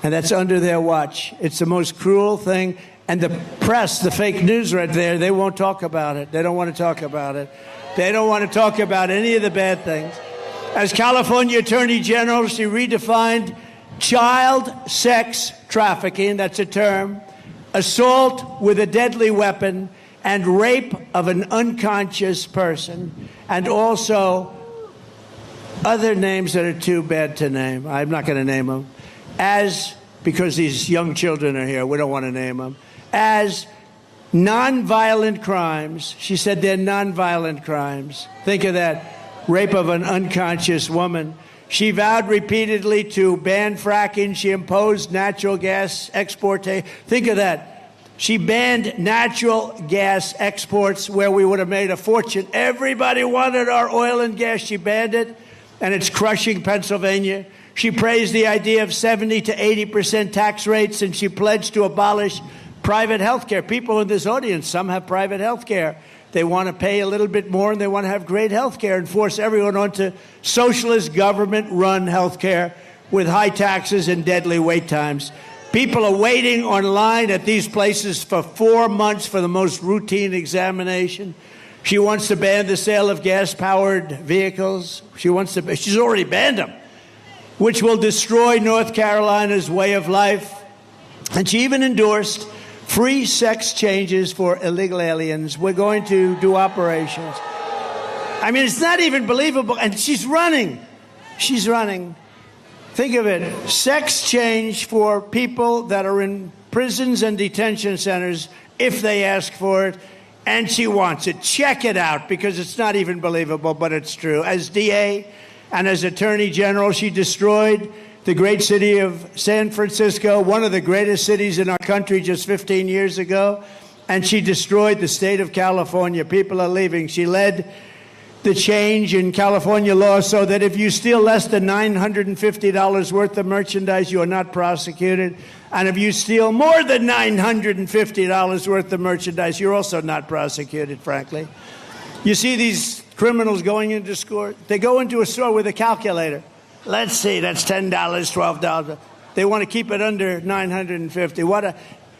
And that's under their watch. It's the most cruel thing. And the press, the fake news right there, they won't talk about it. They don't want to talk about it. They don't want to talk about any of the bad things. As California Attorney General, she redefined child sex trafficking, that's a term, assault with a deadly weapon, and rape of an unconscious person, and also other names that are too bad to name. I'm not going to name them. Because these young children are here, we don't want to name them. As nonviolent crimes. She said they're nonviolent crimes. Think of that. Rape of an unconscious woman. She vowed repeatedly to ban fracking. She imposed natural gas export. Think of that. She banned natural gas exports where we would have made a fortune. Everybody wanted our oil and gas. She banned it, and it's crushing Pennsylvania. She praised the idea of 70 to 80% tax rates, and she pledged to abolish private health care. People in this audience, some have private health care. They want to pay a little bit more, and they want to have great health care and force everyone onto socialist government-run health care with high taxes and deadly wait times. People are waiting online at these places for 4 months for the most routine examination. She wants to ban the sale of gas-powered vehicles. She's already banned them, which will destroy North Carolina's way of life. And she even endorsed free sex changes for illegal aliens. We're going to do operations. I mean, it's not even believable. And she's running. She's running. Think of it. Sex change for people that are in prisons and detention centers if they ask for it. And she wants it. Check it out, because it's not even believable, but it's true. As DA and as Attorney General, she destroyed the great city of San Francisco, one of the greatest cities in our country just 15 years ago. And she destroyed the state of California. People are leaving. She led the change in California law so that if you steal less than $950 worth of merchandise, you are not prosecuted. And if you steal more than $950 worth of merchandise, you're also not prosecuted, frankly. You see these criminals going into store. They go into a store with a calculator. Let's see, that's $10, $12. They want to keep it under $950.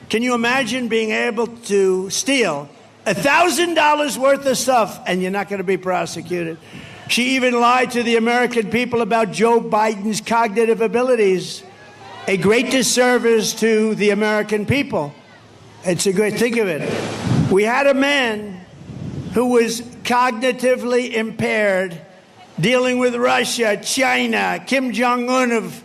Can you imagine being able to steal $1,000 worth of stuff and you're not going to be prosecuted? She even lied to the American people about Joe Biden's cognitive abilities. A great disservice to the American people. It's a great, think of it. We had a man who was cognitively impaired dealing with Russia, China, Kim Jong-un of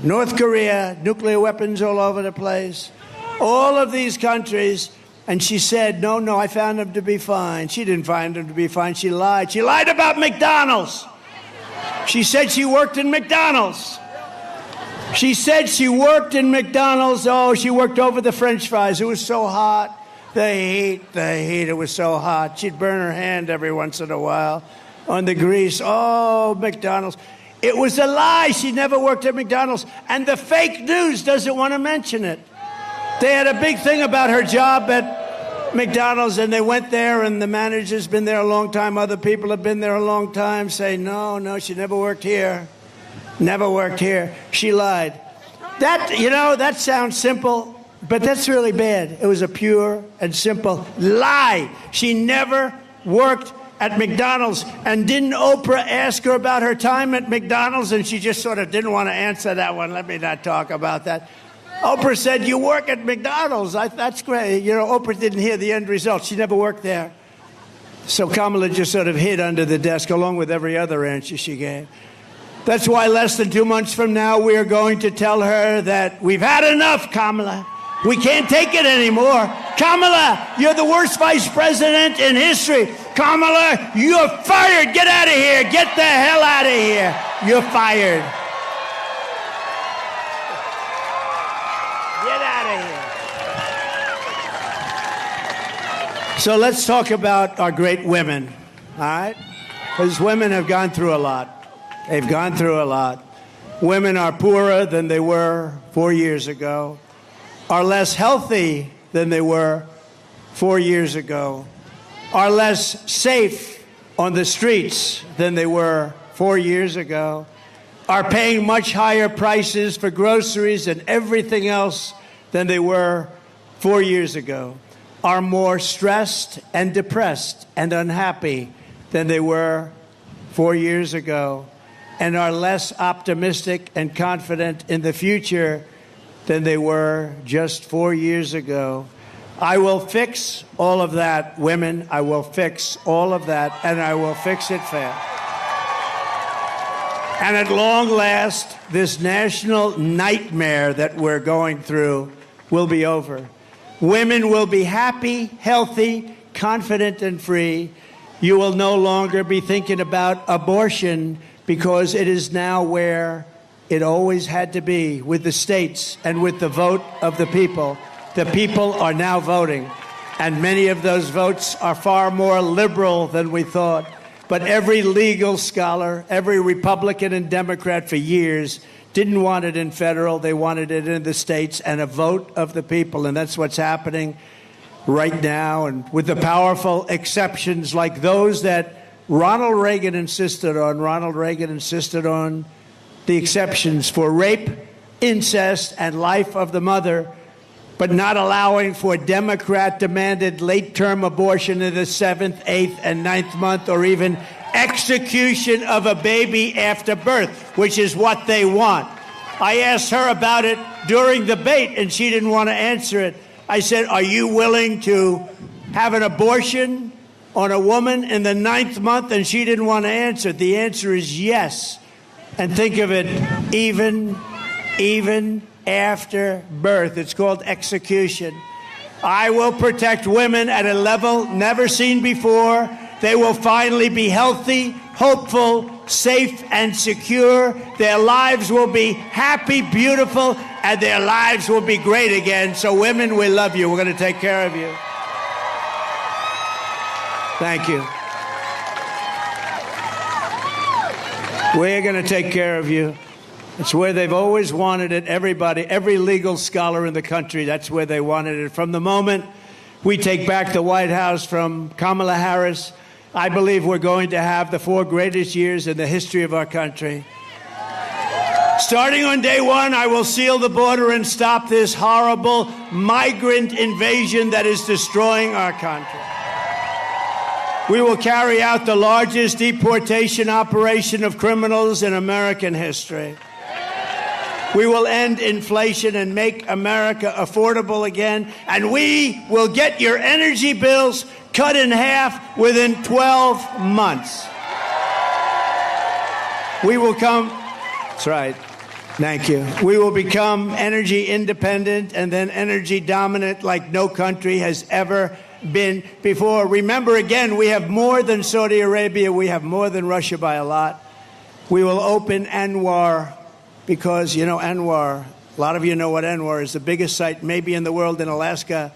North Korea, nuclear weapons all over the place, all of these countries. And she said, no, I found him to be fine. She didn't find him to be fine. She lied. She lied about McDonald's. She said she worked in McDonald's. She said she worked in McDonald's. Oh, she worked over the French fries. It was so hot. The heat, it was so hot. She'd burn her hand every once in a while on the grease. Oh, McDonald's. It was a lie. She never worked at McDonald's. And the fake news doesn't want to mention it. They had a big thing about her job at McDonald's, and they went there, and the manager's been there a long time. Other people have been there a long time, say, no, she never worked here. Never worked here. She lied. That sounds simple, but that's really bad. It was a pure and simple lie. She never worked at McDonald's. And didn't Oprah ask her about her time at McDonald's? And she just sort of didn't want to answer that one. Let me not talk about that. Oprah said, you work at McDonald's. That's great. Oprah didn't hear the end result. She never worked there. So Kamala just sort of hid under the desk along with every other answer she gave. That's why less than 2 months from now, we are going to tell her that we've had enough, Kamala. We can't take it anymore. Kamala, you're the worst vice president in history. Kamala, you're fired. Get out of here. Get the hell out of here. You're fired. Get out of here. So let's talk about our great women, all right? Because women have gone through a lot. They've gone through a lot. Women are poorer than they were 4 years ago, are less healthy than they were 4 years ago, are less safe on the streets than they were 4 years ago, are paying much higher prices for groceries and everything else than they were 4 years ago, are more stressed and depressed and unhappy than they were 4 years ago, and are less optimistic and confident in the future than they were just 4 years ago. I will fix all of that, women. I will fix all of that, and I will fix it fast. And at long last, this national nightmare that we're going through will be over. Women will be happy, healthy, confident, and free. You will no longer be thinking about abortion, because it is now where it always had to be, with the states and with the vote of the people. The people are now voting, and many of those votes are far more liberal than we thought. But every legal scholar, every Republican and Democrat for years didn't want it in federal. They wanted it in the states, and a vote of the people. And that's what's happening right now. And with the powerful exceptions like those that Ronald Reagan insisted on the exceptions for rape, incest, and life of the mother, but not allowing for Democrat-demanded late-term abortion in the 7th, 8th, and 9th month, or even execution of a baby after birth, which is what they want. I asked her about it during the debate, and she didn't want to answer it. I said, are you willing to have an abortion on a woman in the 9th month? And she didn't want to answer. The answer is yes. And think of it, even after birth. It's called execution. I will protect women at a level never seen before. They will finally be healthy, hopeful, safe, and secure. Their lives will be happy, beautiful, and their lives will be great again. So women, we love you. We're going to take care of you. Thank you. We're going to take care of you. It's where they've always wanted it. Everybody, every legal scholar in the country, that's where they wanted it. From the moment we take back the White House from Kamala Harris, I believe we're going to have the 4 greatest years in the history of our country. Starting on day 1, I will seal the border and stop this horrible migrant invasion that is destroying our country. We will carry out the largest deportation operation of criminals in American history. We will end inflation and make America affordable again, and we will get your energy bills cut in half within 12 months. We will come, that's right, thank you. We will become energy independent and then energy dominant like no country has ever been before. Remember, again, we have more than Saudi Arabia. We have more than Russia by a lot. We will open Anwar because, you know, Anwar, a lot of you know what Anwar is, the biggest site maybe in the world in Alaska.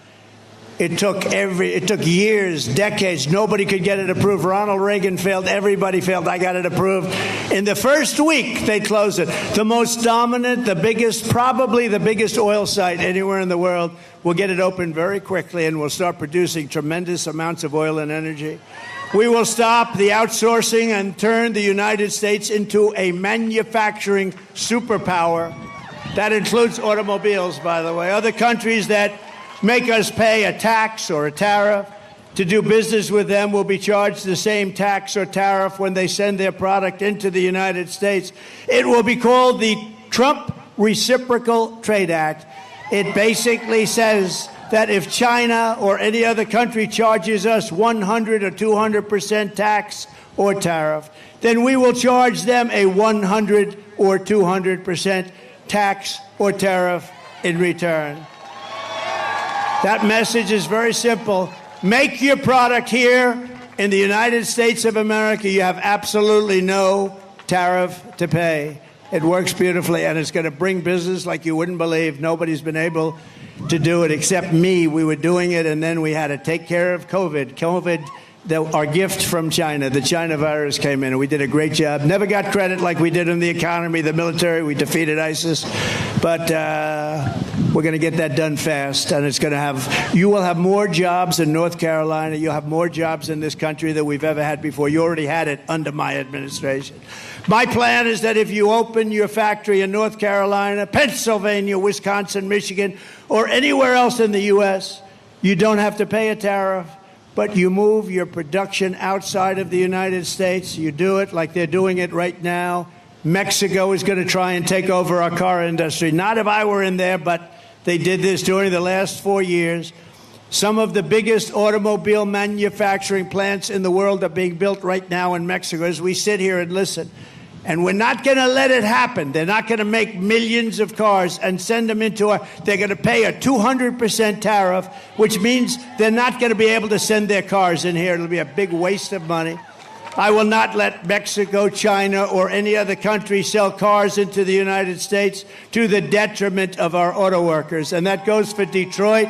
It took years, decades. Nobody could get it approved. Ronald Reagan failed. Everybody failed. I got it approved. In the first week, they closed it. The most dominant, the biggest, probably the biggest oil site anywhere in the world. We'll get it open very quickly, and we'll start producing tremendous amounts of oil and energy. We will stop the outsourcing and turn the United States into a manufacturing superpower. That includes automobiles, by the way. Other countries that make us pay a tax or a tariff to do business with them will be charged the same tax or tariff when they send their product into the United States. It will be called the Trump Reciprocal Trade Act. It basically says that if China or any other country charges us 100 or 200% tax or tariff, then we will charge them a 100 or 200% tax or tariff in return. That message is very simple. Make your product here in the United States of America. You have absolutely no tariff to pay. It works beautifully, and it's going to bring business like you wouldn't believe. Nobody's been able to do it except me. We were doing it, and then we had to take care of COVID. Our gift from China, the China virus came in, and we did a great job. Never got credit like we did in the economy, the military. We defeated ISIS. But we're going to get that done fast, and you will have more jobs in North Carolina. You'll have more jobs in this country than we've ever had before. You already had it under my administration. My plan is that if you open your factory in North Carolina, Pennsylvania, Wisconsin, Michigan, or anywhere else in the U.S., you don't have to pay a tariff, but you move your production outside of the United States. You do it like they're doing it right now. Mexico is going to try and take over our car industry. Not if I were in there, but they did this during the last 4 years. Some of the biggest automobile manufacturing plants in the world are being built right now in Mexico as we sit here and listen. And we're not going to let it happen. They're not going to make millions of cars and send them they're going to pay a 200% tariff, which means they're not going to be able to send their cars in here. It'll be a big waste of money. I will not let Mexico, China, or any other country sell cars into the United States to the detriment of our auto workers. And that goes for Detroit.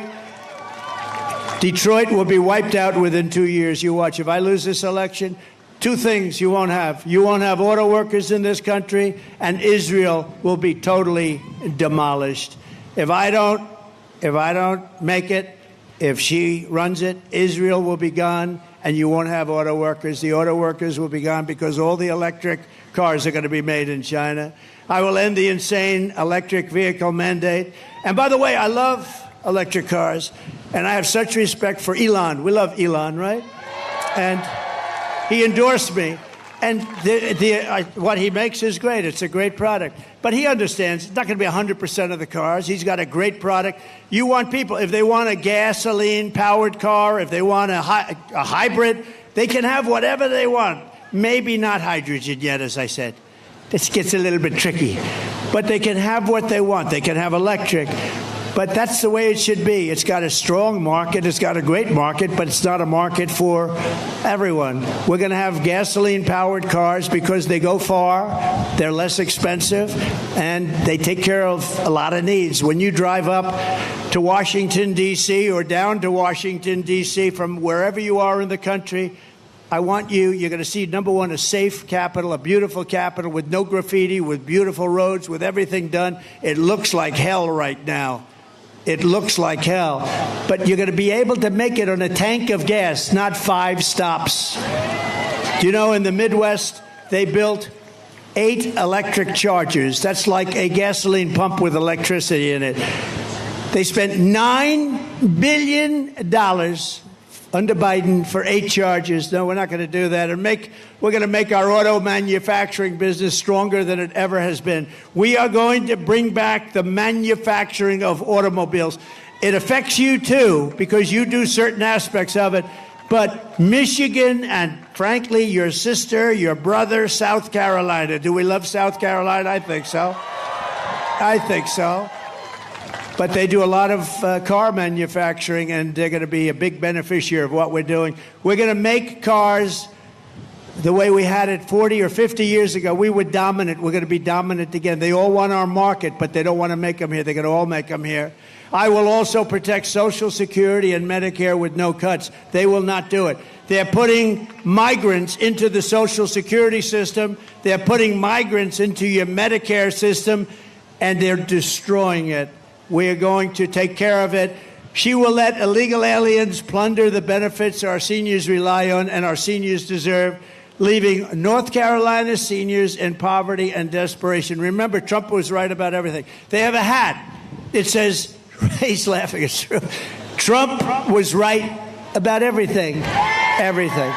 Detroit will be wiped out within 2 years. You watch. If I lose this election, 2 things you won't have. You won't have auto workers in this country, and Israel will be totally demolished. If I don't make it, if she runs it, Israel will be gone, and you won't have auto workers. The auto workers will be gone because all the electric cars are going to be made in China. I will end the insane electric vehicle mandate. And by the way, I love electric cars, and I have such respect for Elon. We love Elon, right? And he endorsed me. And what he makes is great. It's a great product. But he understands it's not going to be 100% of the cars. He's got a great product. You want people, if they want a gasoline-powered car, if they want a hybrid, they can have whatever they want. Maybe not hydrogen yet, as I said. This gets a little bit tricky. But they can have what they want. They can have electric. But that's the way it should be. It's got a strong market. It's got a great market, but it's not a market for everyone. We're going to have gasoline-powered cars because they go far, they're less expensive, and they take care of a lot of needs. When you drive up to Washington, D.C., or down to Washington, D.C., from wherever you are in the country, I want you're going to see, number one, a safe capital, a beautiful capital with no graffiti, with beautiful roads, with everything done. It looks like hell right now. It looks like hell. But you're going to be able to make it on a tank of gas, not 5 stops. Do you know in the Midwest, they built 8 electric chargers. That's like a gasoline pump with electricity in it. They spent $9 billion under Biden for 8 chargers. No, we're not going to do that. We're going to make our auto manufacturing business stronger than it ever has been. We are going to bring back the manufacturing of automobiles. It affects you, too, because you do certain aspects of it. But Michigan and, frankly, your sister, your brother, South Carolina. Do we love South Carolina? I think so. I think so. But they do a lot of car manufacturing, and they're going to be a big beneficiary of what we're doing. We're going to make cars the way we had it 40 or 50 years ago. We were dominant. We're going to be dominant again. They all want our market, but they don't want to make them here. They're going to all make them here. I will also protect Social Security and Medicare with no cuts. They will not do it. They're putting migrants into the Social Security system. They're putting migrants into your Medicare system, and they're destroying it. We are going to take care of it. She will let illegal aliens plunder the benefits our seniors rely on and our seniors deserve, leaving North Carolina seniors in poverty and desperation. Remember, Trump was right about everything. They have a hat. It says, he's laughing, it's true. Trump was right about everything. Everything.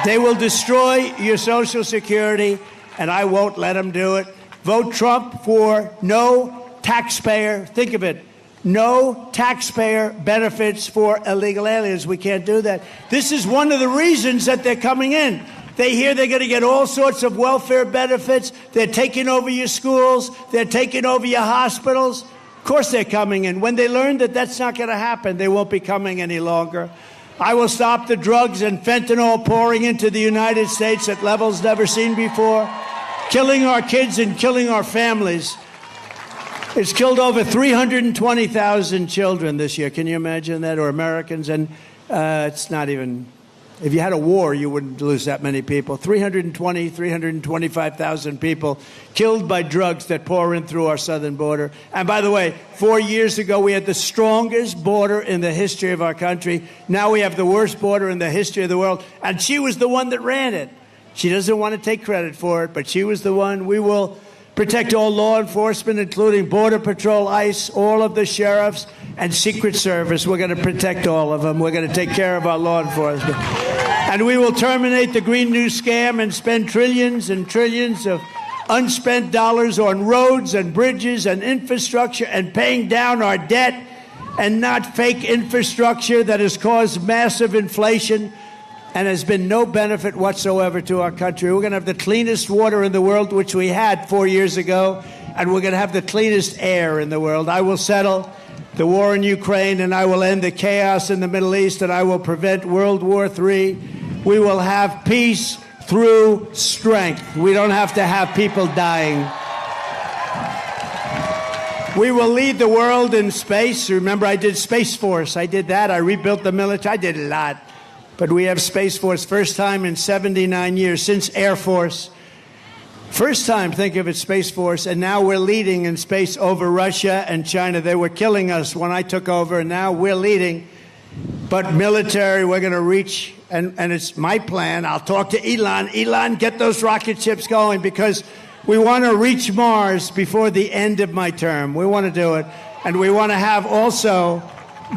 They will destroy your Social Security, and I won't let them do it. Vote Trump for no taxpayer, think of it, no taxpayer benefits for illegal aliens. We can't do that. This is one of the reasons that they're coming in. They hear they're going to get all sorts of welfare benefits. They're taking over your schools. They're taking over your hospitals. Of course they're coming in. When they learn that that's not going to happen, they won't be coming any longer. I will stop the drugs and fentanyl pouring into the United States at levels never seen before, killing our kids and killing our families. It's killed over 320,000 children this year. Can you imagine that? Or Americans. And it's not even, if you had a war, you wouldn't lose that many people. 325,000 people killed by drugs that pour in through our southern border. And by the way, 4 years ago, we had the strongest border in the history of our country. Now we have the worst border in the history of the world. And she was the one that ran it. She doesn't want to take credit for it, but she was the one. We will protect all law enforcement, including Border Patrol, ICE, all of the sheriffs, and Secret Service. We're going to protect all of them. We're going to take care of our law enforcement. And we will terminate the Green New Scam and spend trillions and trillions of unspent dollars on roads and bridges and infrastructure and paying down our debt, and not fake infrastructure that has caused massive inflation and has been no benefit whatsoever to our country. We're going to have the cleanest water in the world, which we had 4 years ago, and we're going to have the cleanest air in the world. I will settle the war in Ukraine, and I will end the chaos in the Middle East, and I will prevent World War III. We will have peace through strength. We don't have to have people dying. We will lead the world in space. Remember, I did Space Force. I did that. I rebuilt the military. I did a lot. But we have Space Force, first time in 79 years, since Air Force. First time, think of it, Space Force, and now we're leading in space over Russia and China. They were killing us when I took over, and now we're leading. But military, we're going to reach, and it's my plan. I'll talk to Elon. Elon, get those rocket ships going, because we want to reach Mars before the end of my term. We want to do it. And we want to have also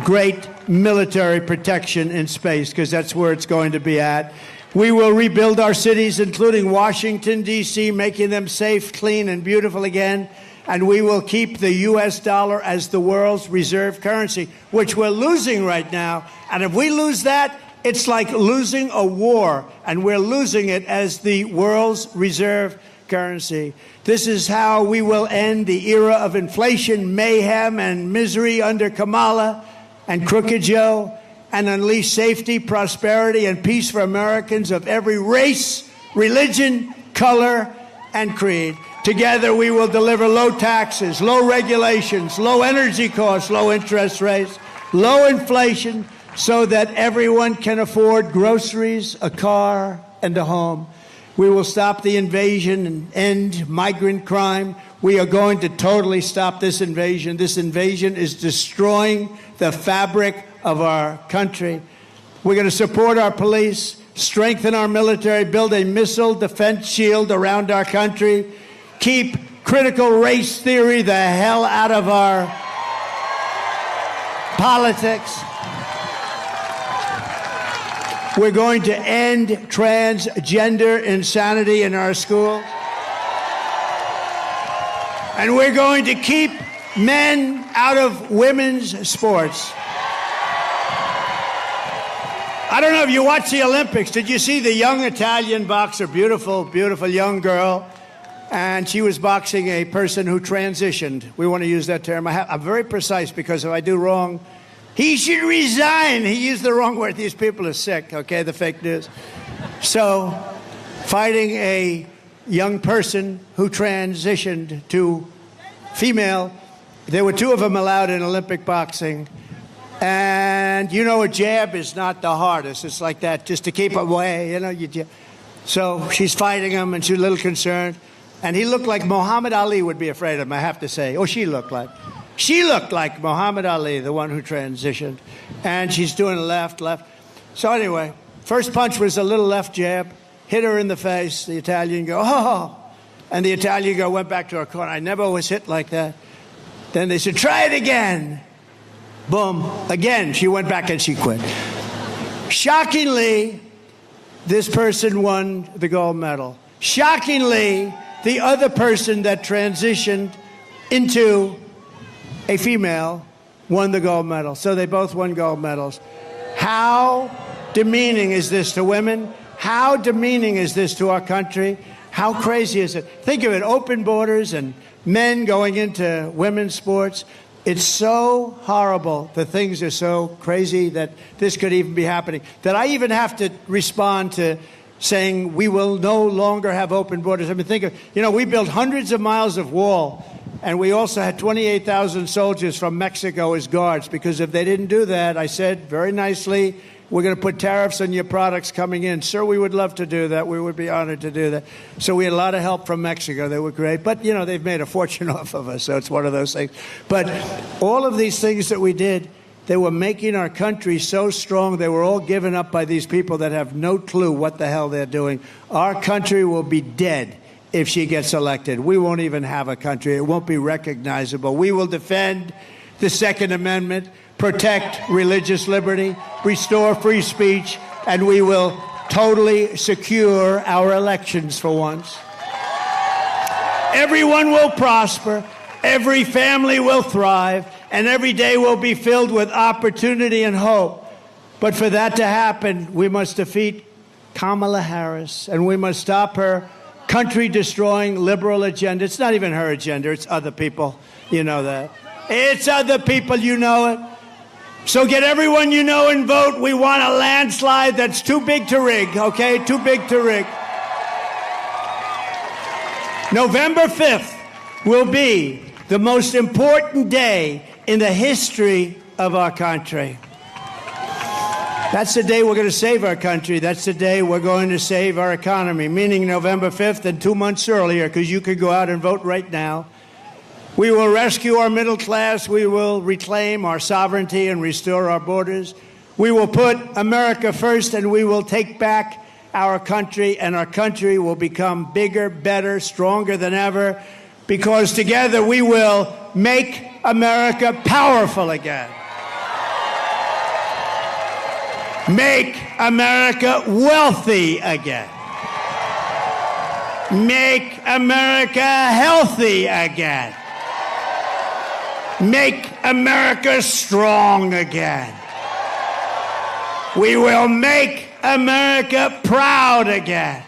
great military protection in space, because that's where it's going to be at. We will rebuild our cities, including Washington, D.C., making them safe, clean, and beautiful again. And we will keep the U.S. dollar as the world's reserve currency, which we're losing right now. And if we lose that, it's like losing a war, and we're losing it as the world's reserve currency. This is how we will end the era of inflation, mayhem, and misery under Kamala and Crooked Joe, and unleash safety, prosperity, and peace for Americans of every race, religion, color, and creed. Together, we will deliver low taxes, low regulations, low energy costs, low interest rates, low inflation, so that everyone can afford groceries, a car, and a home. We will stop the invasion and end migrant crime. We are going to totally stop this invasion. This invasion is destroying the fabric of our country. We're going to support our police, strengthen our military, build a missile defense shield around our country, keep critical race theory the hell out of our politics. We're going to end transgender insanity in our school. And we're going to keep men out of women's sports. I don't know if you watched the Olympics. Did you see the young Italian boxer, beautiful, beautiful young girl? And she was boxing a person who transitioned. We want to use that term. I'm very precise because if I do wrong, he should resign. He used the wrong word. These people are sick, okay, the fake news. So, fighting a young person who transitioned to female, there were two of them allowed in Olympic boxing. And, you know, a jab is not the hardest. It's like that, just to keep away, you know. So she's fighting him, and she's a little concerned. And he looked like Muhammad Ali would be afraid of him, I have to say. Oh, she looked like. She looked like Muhammad Ali, the one who transitioned. And she's doing left. So anyway, first punch was a little left jab, hit her in the face. The Italian go, oh. And the Italian go went back to her corner. I never was hit like that. Then they said, try it again. Boom. Again, she went back and she quit. Shockingly, this person won the gold medal. Shockingly, the other person that transitioned into a female won the gold medal. So they both won gold medals. How demeaning is this to women? How demeaning is this to our country? How crazy is it? Think of it, open borders and men going into women's sports. It's so horrible. The things are so crazy that this could even be happening. That I even have to respond to saying we will no longer have open borders. I mean, think of, you know, we built hundreds of miles of wall, and we also had 28,000 soldiers from Mexico as guards, because if they didn't do that, I said very nicely, we're going to put tariffs on your products coming in. Sir, we would love to do that. We would be honored to do that. So we had a lot of help from Mexico. They were great. But, you know, they've made a fortune off of us, so it's one of those things. But all of these things that we did, they were making our country so strong. They were all given up by these people that have no clue what the hell they're doing. Our country will be dead if she gets elected. We won't even have a country. It won't be recognizable. We will defend the Second Amendment, protect religious liberty, restore free speech, and we will totally secure our elections for once. Everyone will prosper, every family will thrive, and every day will be filled with opportunity and hope. But for that to happen, we must defeat Kamala Harris, and we must stop her country-destroying liberal agenda. It's not even her agenda, it's other people. You know that. It's other people, you know it. So get everyone you know and vote. We want a landslide that's too big to rig, okay? Too big to rig. November 5th will be the most important day in the history of our country. That's the day we're going to save our country. That's the day we're going to save our economy, meaning November 5th and 2 months earlier, because you could go out and vote right now. We will rescue our middle class. We will reclaim our sovereignty and restore our borders. We will put America first, and we will take back our country, and our country will become bigger, better, stronger than ever, because together we will make America powerful again. Make America wealthy again. Make America healthy again. Make America strong again. We will make America proud again.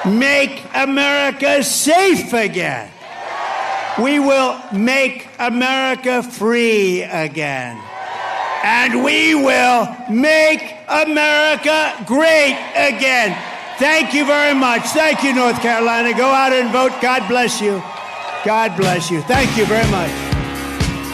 Make America safe again. We will make America free again. And we will make America great again. Thank you very much. Thank you, North Carolina. Go out and vote. God bless you. God bless you. Thank you very much.